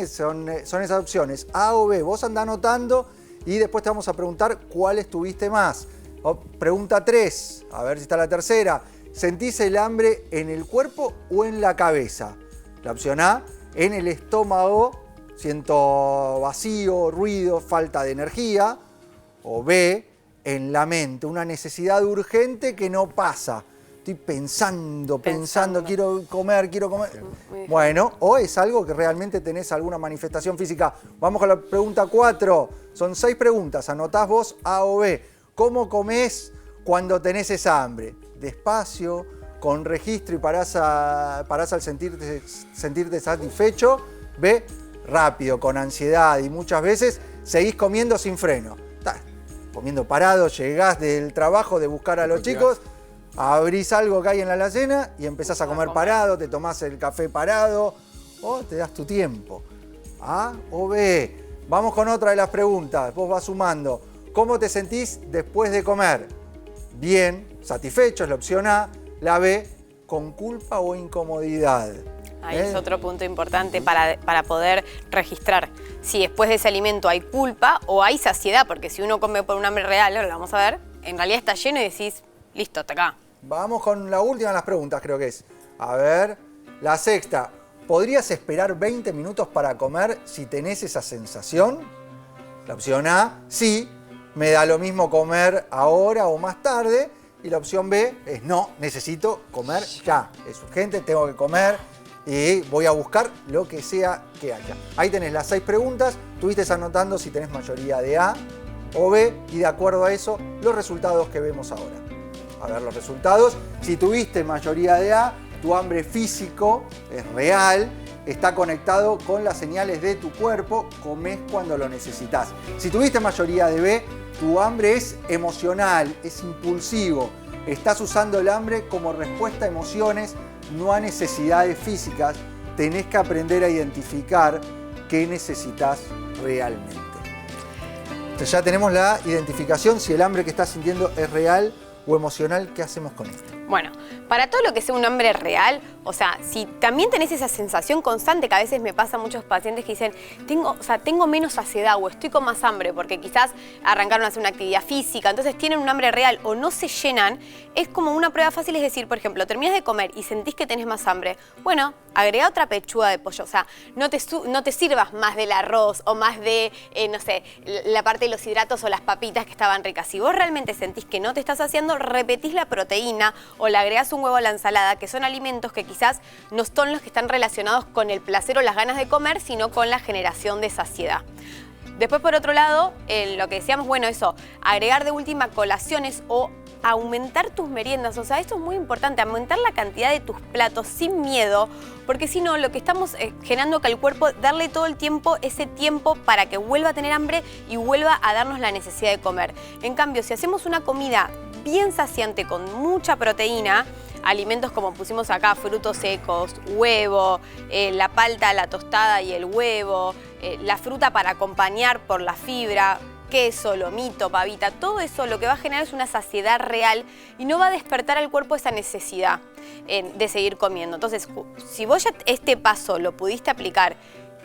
Son esas opciones. A o B, vos andá anotando y después te vamos a preguntar cuál estuviste más. Pregunta 3, a ver si está la tercera. ¿Sentís el hambre en el cuerpo o en la cabeza? La opción A, en el estómago, siento vacío, ruido, falta de energía. O B, en la mente, una necesidad urgente que no pasa. Estoy pensando, quiero comer. Bueno, o es algo que realmente tenés alguna manifestación física. Vamos con la pregunta 4. Son 6 preguntas, anotás vos A o B. ¿Cómo comés cuando tenés esa hambre? Despacio, con registro y parás al sentirte satisfecho. B, rápido, con ansiedad y muchas veces seguís comiendo sin freno. Comiendo parado, llegás del trabajo de buscar a los chicos, abrís algo que hay en la alacena y empezás a comer parado, te tomás el café parado o te das tu tiempo. A o B. Vamos con otra de las preguntas, vos vas sumando. ¿Cómo te sentís después de comer? Bien, satisfecho es la opción A. La B, con culpa o incomodidad. Ahí es otro punto importante para poder registrar si después de ese alimento hay culpa o hay saciedad, porque si uno come por un hambre real, ahora lo vamos a ver, en realidad está lleno y decís, listo, hasta acá. Vamos con la última de las preguntas, creo que es. A ver, la sexta. ¿Podrías esperar 20 minutos para comer si tenés esa sensación? La opción A, sí, me da lo mismo comer ahora o más tarde. Y la opción B es no, necesito comer ya. Es urgente, tengo que comer y voy a buscar lo que sea que haya. Ahí tenés las 6 preguntas. Estuviste anotando si tenés mayoría de A o B y de acuerdo a eso los resultados que vemos ahora. A ver los resultados. Si tuviste mayoría de A, tu hambre físico es real, está conectado con las señales de tu cuerpo, comés cuando lo necesitas. Si tuviste mayoría de B, tu hambre es emocional, es impulsivo. Estás usando el hambre como respuesta a emociones, no a necesidades físicas. Tenés que aprender a identificar qué necesitas realmente. Entonces ya tenemos la identificación, si el hambre que estás sintiendo es real o emocional. ¿Qué hacemos con esto? Bueno, para todo lo que sea un hambre real, o sea, si también tenés esa sensación constante, que a veces me pasa a muchos pacientes que dicen, tengo menos saciedad o estoy con más hambre porque quizás arrancaron a hacer una actividad física, entonces tienen un hambre real o no se llenan, es como una prueba fácil, es decir, por ejemplo, terminas de comer y sentís que tenés más hambre, bueno, agrega otra pechuga de pollo, o sea, no te sirvas más del arroz o más de, no sé, la parte de los hidratos o las papitas que estaban ricas. Si vos realmente sentís que no te estás haciendo, repetís la proteína o le agregás un huevo a la ensalada, que son alimentos que quizás no son los que están relacionados con el placer o las ganas de comer, sino con la generación de saciedad. Después, por otro lado, lo que decíamos, bueno, eso, agregar de última colaciones o aumentar tus meriendas. O sea, esto es muy importante, aumentar la cantidad de tus platos sin miedo, porque si no, lo que estamos generando que al cuerpo darle todo el tiempo, ese tiempo para que vuelva a tener hambre y vuelva a darnos la necesidad de comer. En cambio, si hacemos una comida bien saciante con mucha proteína, alimentos como pusimos acá, frutos secos, huevo, la palta, la tostada y el huevo, la fruta para acompañar por la fibra, queso, lomito, pavita, todo eso lo que va a generar es una saciedad real y no va a despertar al cuerpo esa necesidad de seguir comiendo. Entonces, si vos ya este paso lo pudiste aplicar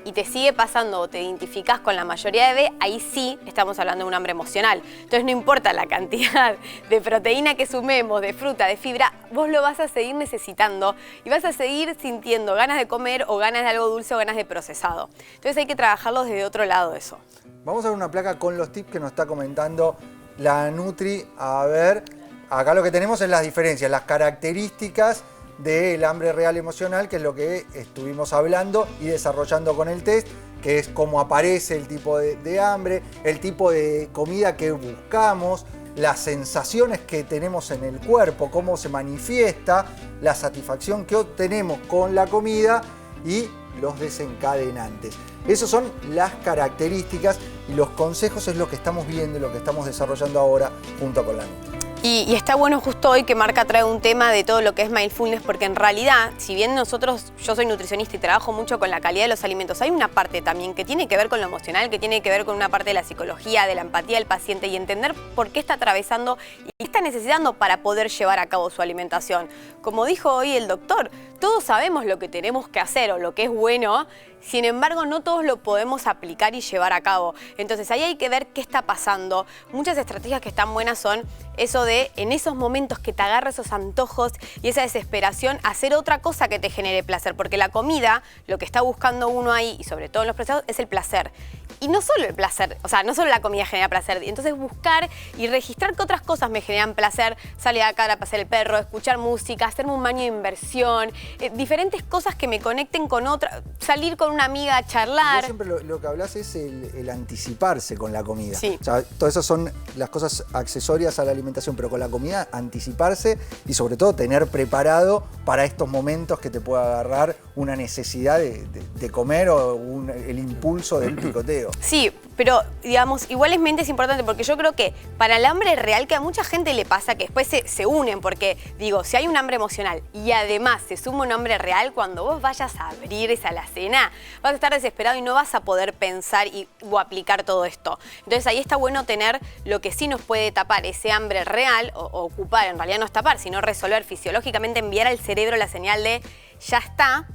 y te sigue pasando o te identificás con la mayoría de B, ahí sí estamos hablando de un hambre emocional. Entonces no importa la cantidad de proteína que sumemos, de fruta, de fibra, vos lo vas a seguir necesitando y vas a seguir sintiendo ganas de comer o ganas de algo dulce o ganas de procesado. Entonces hay que trabajarlo desde otro lado eso. Vamos a ver una placa con los tips que nos está comentando la Nutri. A ver, acá lo que tenemos es las diferencias, las características del hambre real emocional, que es lo que estuvimos hablando y desarrollando con el test, que es cómo aparece el tipo de hambre, el tipo de comida que buscamos, las sensaciones que tenemos en el cuerpo, cómo se manifiesta, la satisfacción que obtenemos con la comida y los desencadenantes. Esas son las características y los consejos es lo que estamos viendo y lo que estamos desarrollando ahora junto con la Nutri. Y está bueno justo hoy que Marca trae un tema de todo lo que es mindfulness, porque en realidad, si bien yo soy nutricionista y trabajo mucho con la calidad de los alimentos, hay una parte también que tiene que ver con lo emocional, que tiene que ver con una parte de la psicología, de la empatía del paciente y entender por qué está atravesando y qué está necesitando para poder llevar a cabo su alimentación. Como dijo hoy el doctor, todos sabemos lo que tenemos que hacer o lo que es bueno, sin embargo, no todos lo podemos aplicar y llevar a cabo. Entonces, ahí hay que ver qué está pasando. Muchas estrategias que están buenas son eso de, en esos momentos que te agarra esos antojos y esa desesperación, hacer otra cosa que te genere placer. Porque la comida, lo que está buscando uno ahí, y sobre todo en los procesados, es el placer. Y no solo el placer, o sea, no solo la comida genera placer. Entonces, buscar y registrar qué otras cosas me generan placer. Salir acá a pasear el perro, escuchar música, hacerme un baño de inversión, diferentes cosas que me conecten con otra, salir con una amiga a charlar. Vos siempre lo que hablas es el anticiparse con la comida. Sí. O sea, todas esas son las cosas accesorias a la alimentación, pero con la comida anticiparse y sobre todo tener preparado para estos momentos que te pueda agarrar una necesidad de comer o el impulso del picoteo. Sí, pero digamos, igualmente es importante porque yo creo que para el hambre real, que a mucha gente le pasa que después se unen, porque digo, si hay un hambre emocional y además se suma un hambre real, cuando vos vayas a abrir esa alacena, vas a estar desesperado y no vas a poder pensar o aplicar todo esto. Entonces ahí está bueno tener lo que sí nos puede tapar ese hambre real o ocupar, en realidad no es tapar, sino resolver fisiológicamente, enviar al cerebro la señal de ya está.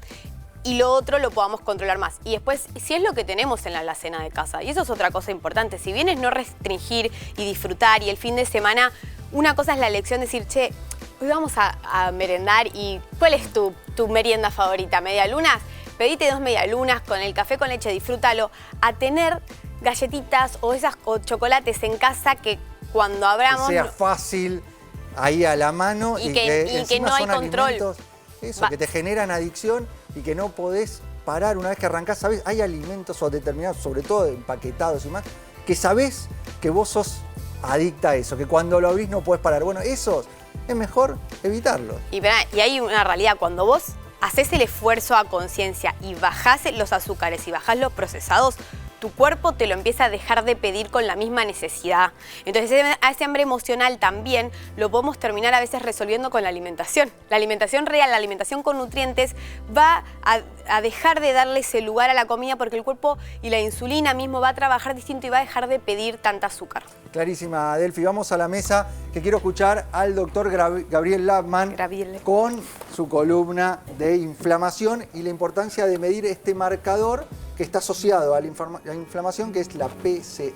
Y lo otro lo podamos controlar más. Y después, si es lo que tenemos en la alacena de casa, y eso es otra cosa importante, si bien es no restringir y disfrutar, y el fin de semana, una cosa es la elección de decir, che, hoy vamos a merendar, y ¿cuál es tu merienda favorita? ¿Medialunas? Pedite 2 medialunas con el café con leche, disfrútalo, a tener galletitas o chocolates en casa que cuando abramos... Que sea fácil, ahí a la mano, y que no hay control. Eso, que te generan adicción y que no podés parar una vez que arrancás. ¿Sabés? Hay alimentos o determinados, sobre todo empaquetados y más, que sabés que vos sos adicta a eso, que cuando lo abrís no podés parar. Bueno, esos es mejor evitarlos. Y hay una realidad, cuando vos haces el esfuerzo a conciencia y bajás los azúcares y bajás los procesados, tu cuerpo te lo empieza a dejar de pedir con la misma necesidad. Entonces, a ese hambre emocional también lo podemos terminar a veces resolviendo con la alimentación. La alimentación real, la alimentación con nutrientes, va a dejar de darle ese lugar a la comida porque el cuerpo y la insulina mismo va a trabajar distinto y va a dejar de pedir tanta azúcar. Clarísima, Delphi. Vamos a la mesa, que quiero escuchar al doctor Gabriel Labman con su columna de inflamación y la importancia de medir este marcador que está asociado a la inflamación, que es la PCR.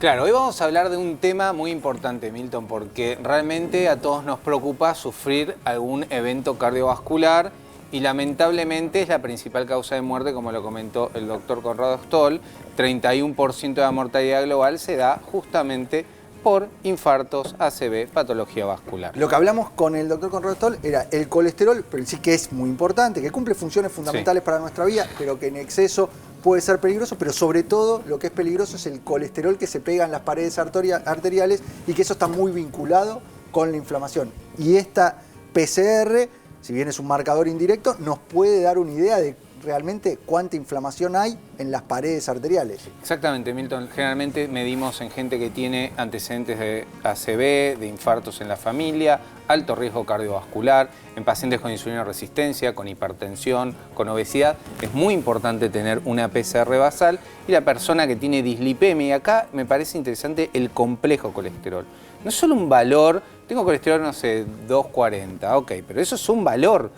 Claro, hoy vamos a hablar de un tema muy importante, Milton, porque realmente a todos nos preocupa sufrir algún evento cardiovascular y lamentablemente es la principal causa de muerte, como lo comentó el doctor Conrado Stoll. 31% de la mortalidad global se da justamente por infartos, ACV, patología vascular. Lo que hablamos con el doctor Conrado Stoll era el colesterol, pero sí que es muy importante, que cumple funciones fundamentales para nuestra vida, pero que en exceso puede ser peligroso, pero sobre todo lo que es peligroso es el colesterol que se pega en las paredes arteriales y que eso está muy vinculado con la inflamación. Y esta PCR, si bien es un marcador indirecto, nos puede dar una idea de realmente cuánta inflamación hay en las paredes arteriales. Exactamente, Milton. Generalmente medimos en gente que tiene antecedentes de ACV, de infartos en la familia, alto riesgo cardiovascular, en pacientes con insulinoresistencia, con hipertensión, con obesidad. Es muy importante tener una PCR basal y la persona que tiene dislipemia. Y acá me parece interesante el complejo colesterol. No es solo un valor, tengo colesterol, no sé, 240, ok, pero eso es un valor.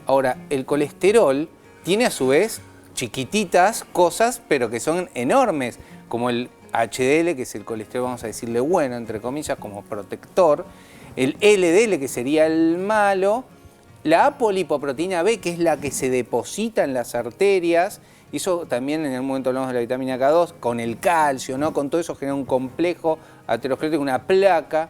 Ahora, el colesterol tiene a su vez chiquititas cosas, pero que son enormes, como el HDL, que es el colesterol, vamos a decirle bueno, entre comillas, como protector, el LDL, que sería el malo, la apolipoproteína B, que es la que se deposita en las arterias, y eso también en el momento hablamos de la vitamina K2, con el calcio, ¿no? Con todo eso genera un complejo aterosclerótico, una placa.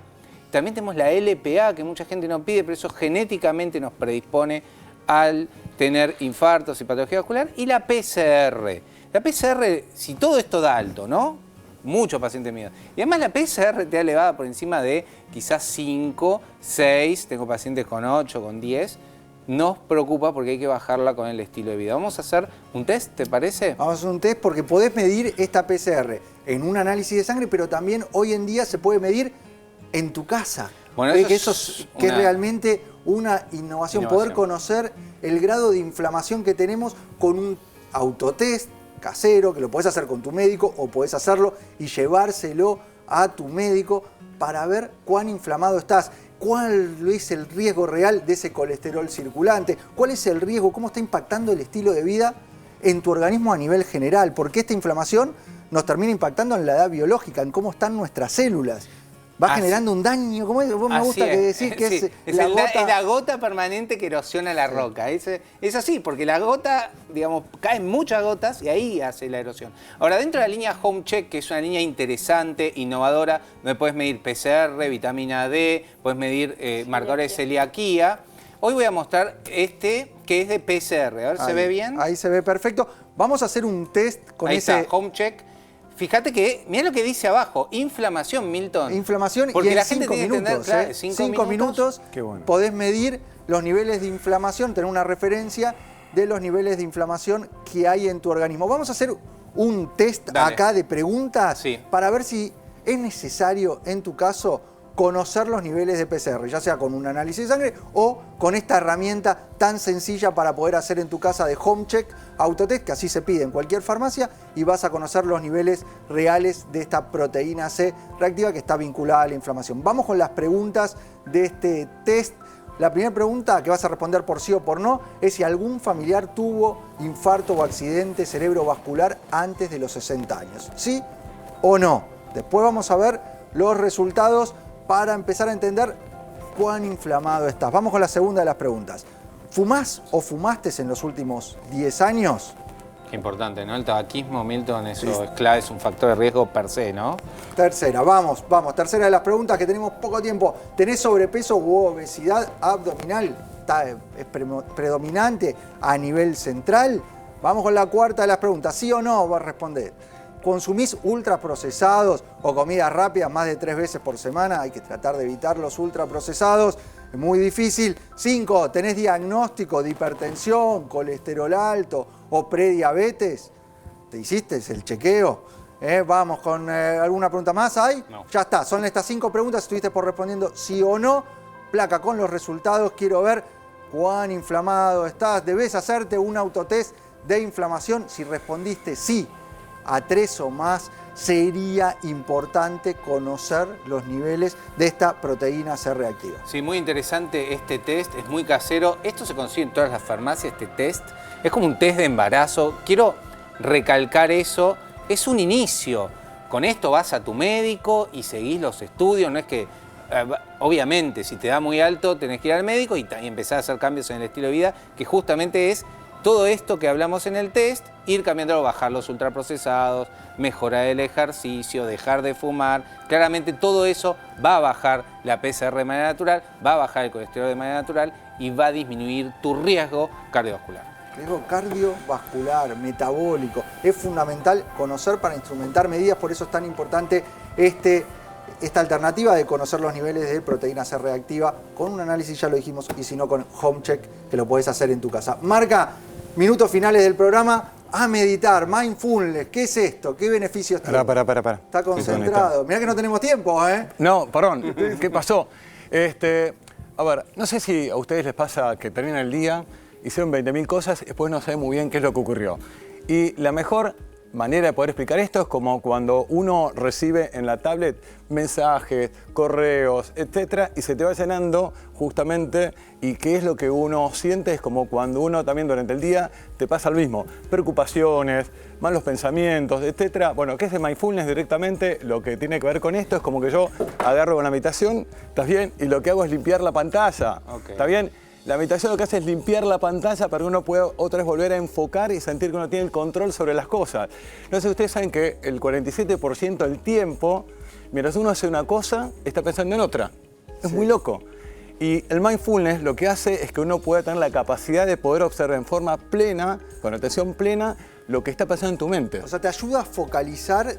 También tenemos la LPA, que mucha gente no pide, pero eso genéticamente nos predispone al tener infartos y patología vascular, y la PCR. La PCR, si todo esto da alto, ¿no? Muchos pacientes míos. Y además la PCR te da elevada por encima de quizás 5, 6, tengo pacientes con 8, con 10. Nos preocupa porque hay que bajarla con el estilo de vida. Vamos a hacer un test, ¿te parece? Vamos a hacer un test porque podés medir esta PCR en un análisis de sangre, pero también hoy en día se puede medir en tu casa. Bueno, que eso es realmente una innovación, poder conocer el grado de inflamación que tenemos con un autotest casero, que lo podés hacer con tu médico o podés hacerlo y llevárselo a tu médico para ver cuán inflamado estás, cuál es el riesgo real de ese colesterol circulante, cuál es el riesgo, cómo está impactando el estilo de vida en tu organismo a nivel general, porque esta inflamación nos termina impactando en la edad biológica, en cómo están nuestras células. Va generando un daño, como vos me gusta que decir que sí, es la gota permanente que erosiona la roca. Es así, porque la gota, digamos, caen muchas gotas y ahí hace la erosión. Ahora, dentro de la línea Home Check, que es una línea interesante, innovadora, donde puedes medir PCR, vitamina D, puedes medir marcadores de celiaquía. Hoy voy a mostrar este que es de PCR. A ver, ¿se ve bien? Ahí se ve perfecto. Vamos a hacer un test con ahí ese... está, Home Check. Fíjate que, mira lo que dice abajo, inflamación, Milton. Inflamación, porque y en la gente 5 tiene que minutos, entender, claro, 5 minutos Qué bueno. podés medir los niveles de inflamación, tener una referencia de los niveles de inflamación que hay en tu organismo. Vamos a hacer un test acá de preguntas para ver si es necesario, en tu caso, conocer los niveles de PCR, ya sea con un análisis de sangre o con esta herramienta tan sencilla para poder hacer en tu casa de Home Check Autotest, que así se pide en cualquier farmacia, y vas a conocer los niveles reales de esta proteína C reactiva que está vinculada a la inflamación. Vamos con las preguntas de este test. La primera pregunta, que vas a responder por sí o por no, es si algún familiar tuvo infarto o accidente cerebrovascular antes de los 60 años. ¿Sí o no? Después vamos a ver los resultados para empezar a entender cuán inflamado estás. Vamos con la segunda de las preguntas. ¿Fumás o fumaste en los últimos 10 años? Qué importante, ¿no? El tabaquismo, Milton, eso es clave, es un factor de riesgo per se, ¿no? Tercera, vamos. Tercera de las preguntas que tenemos poco tiempo. ¿Tenés sobrepeso u obesidad abdominal? ¿Es predominante a nivel central? Vamos con la cuarta de las preguntas. ¿Sí o no? Vas a responder. ¿Consumís ultraprocesados o comidas rápidas más de 3 veces por semana? Hay que tratar de evitar los ultraprocesados. Es muy difícil. 5. ¿Tenés diagnóstico de hipertensión, colesterol alto o prediabetes? ¿Te hiciste el chequeo? Vamos con alguna pregunta más. ¿Hay? No. Ya está. Son estas 5 preguntas. Estuviste por respondiendo sí o no. Placa con los resultados. Quiero ver cuán inflamado estás. Debes hacerte un autotest de inflamación. Si respondiste sí a 3 o más, sería importante conocer los niveles de esta proteína C reactiva. Sí, muy interesante este test, es muy casero. Esto se consigue en todas las farmacias, este test. Es como un test de embarazo. Quiero recalcar eso. Es un inicio. Con esto vas a tu médico y seguís los estudios. No es que, obviamente, si te da muy alto, tenés que ir al médico y empezar a hacer cambios en el estilo de vida, que justamente es todo esto que hablamos en el test, ir cambiándolo, bajar los ultraprocesados, mejorar el ejercicio, dejar de fumar. Claramente todo eso va a bajar la PCR de manera natural, va a bajar el colesterol de manera natural y va a disminuir tu riesgo cardiovascular. Riesgo cardiovascular, metabólico. Es fundamental conocer para instrumentar medidas, por eso es tan importante este esta alternativa de conocer los niveles de proteína C reactiva con un análisis, ya lo dijimos, y si no con HomeCheck, que lo podés hacer en tu casa. Marca, minutos finales del programa, a meditar, mindfulness, ¿qué es esto? ¿Qué beneficios tiene? Para. Está concentrado. Mirá que no tenemos tiempo, ¿eh? No, perdón, ¿qué pasó? A ver, no sé si a ustedes les pasa que terminan el día, hicieron 20.000 cosas y después no saben muy bien qué es lo que ocurrió. Y la mejor manera de poder explicar esto es como cuando uno recibe en la tablet mensajes, correos, etcétera, y se te va llenando justamente, y qué es lo que uno siente, es como cuando uno también durante el día te pasa lo mismo, preocupaciones, malos pensamientos, etcétera. Bueno, ¿qué es el mindfulness directamente? Lo que tiene que ver con esto es como que yo agarro con la meditación, ¿estás bien? Y lo que hago es limpiar la pantalla, ¿está bien? La meditación lo que hace es limpiar la pantalla para que uno pueda otra vez volver a enfocar y sentir que uno tiene el control sobre las cosas. No sé, ustedes saben que el 47% del tiempo, mientras uno hace una cosa, está pensando en otra. Es muy loco. Y el mindfulness lo que hace es que uno pueda tener la capacidad de poder observar en forma plena, con atención plena, lo que está pasando en tu mente. O sea, te ayuda a focalizar,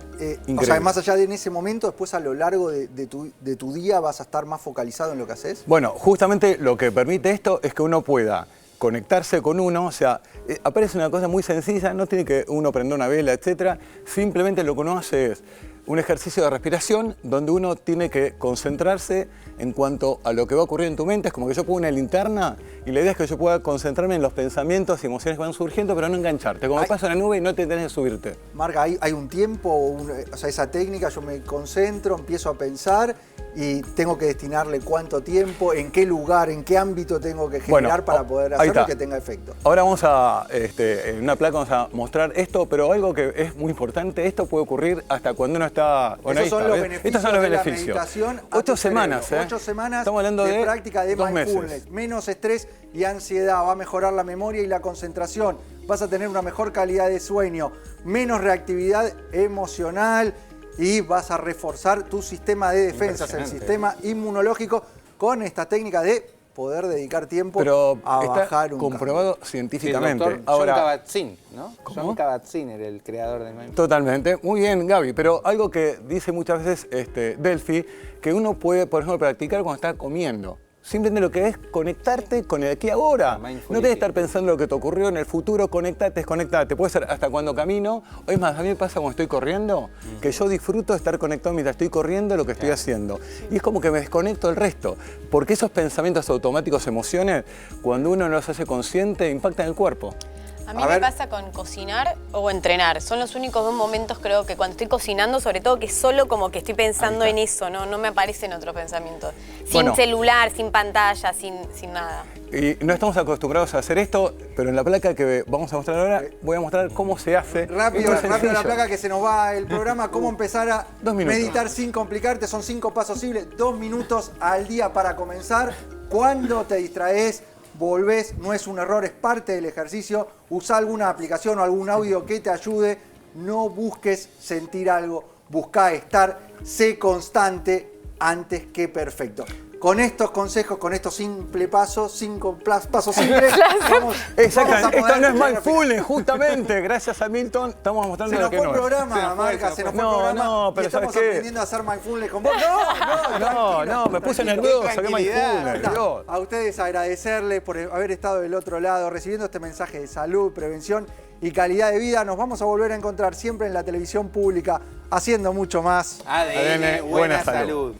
o sea, más allá de en ese momento, después a lo largo de tu día vas a estar más focalizado en lo que haces. Bueno, justamente lo que permite esto es que uno pueda conectarse con uno, o sea, aparece una cosa muy sencilla, no tiene que uno prender una vela, etcétera, simplemente lo que uno hace es un ejercicio de respiración donde uno tiene que concentrarse en cuanto a lo que va a ocurrir en tu mente. Es como que yo pongo una linterna y la idea es que yo pueda concentrarme en los pensamientos y emociones que van surgiendo, pero no engancharte. Como pasa en la nube y no te tenés que subirte. Marca, hay un tiempo, o sea, esa técnica, yo me concentro, empiezo a pensar y tengo que destinarle cuánto tiempo, en qué lugar, en qué ámbito tengo que generar para poder hacerlo y que tenga efecto. Ahora vamos a, en una placa vamos a mostrar esto, pero algo que es muy importante, esto puede ocurrir hasta cuando uno está... Bueno, Estos son los beneficios. Estos son los de beneficios. La meditación 8 semanas, 8 semanas estamos hablando de práctica de 2 mindfulness. meses. Menos estrés y ansiedad, va a mejorar la memoria y la concentración. Vas a tener una mejor calidad de sueño, menos reactividad emocional y vas a reforzar tu sistema de defensas, el sistema inmunológico, con esta técnica de poder dedicar tiempo a bajar un comprobado cambio. científicamente. Sí, el doctor John Kabat-Zinn, ¿no? John Kabat-Zinn era el creador del mindfulness. Totalmente. Muy bien, Gaby. Pero algo que dice muchas veces Delphi, que uno puede, por ejemplo, practicar cuando está comiendo. Simplemente lo que es conectarte con el aquí y ahora. No tienes que estar pensando lo que te ocurrió en el futuro, conectate, desconectate. Puede ser hasta cuando camino. O es más, a mí me pasa cuando estoy corriendo, que yo disfruto de estar conectado mientras estoy corriendo lo que estoy haciendo. Y es como que me desconecto del resto. Porque esos pensamientos automáticos, emociones, cuando uno no los hace consciente, impactan el cuerpo. A mí me pasa con cocinar o entrenar. Son los únicos dos momentos, creo, que cuando estoy cocinando, sobre todo, que solo como que estoy pensando en eso, no me aparecen otros pensamientos. Sin celular, sin pantalla, sin nada. Y no estamos acostumbrados a hacer esto, pero en la placa que vamos a mostrar ahora, voy a mostrar cómo se hace. Rápido la placa que se nos va el programa. Cómo empezar a meditar sin complicarte. Son 5 pasos simples, 2 minutos al día para comenzar. Cuando te distraes, volvés, no es un error, es parte del ejercicio. Usa alguna aplicación o algún audio que te ayude. No busques sentir algo, busca estar, sé constante antes que perfecto. Con estos consejos, con estos simples pasos, 5 pasos simples, exactamente. Esto no es mindfulness, justamente. Gracias a Milton estamos mostrando lo que no es. Se nos fue el programa, Marca, se nos fue el programa. No, pero estamos aprendiendo a hacer mindfulness con vos. No, me puse nervioso, qué mindfulness. A ustedes agradecerles por haber estado del otro lado, recibiendo este mensaje de salud, prevención y calidad de vida. Nos vamos a volver a encontrar siempre en la televisión pública, haciendo mucho más. ADN, buena salud.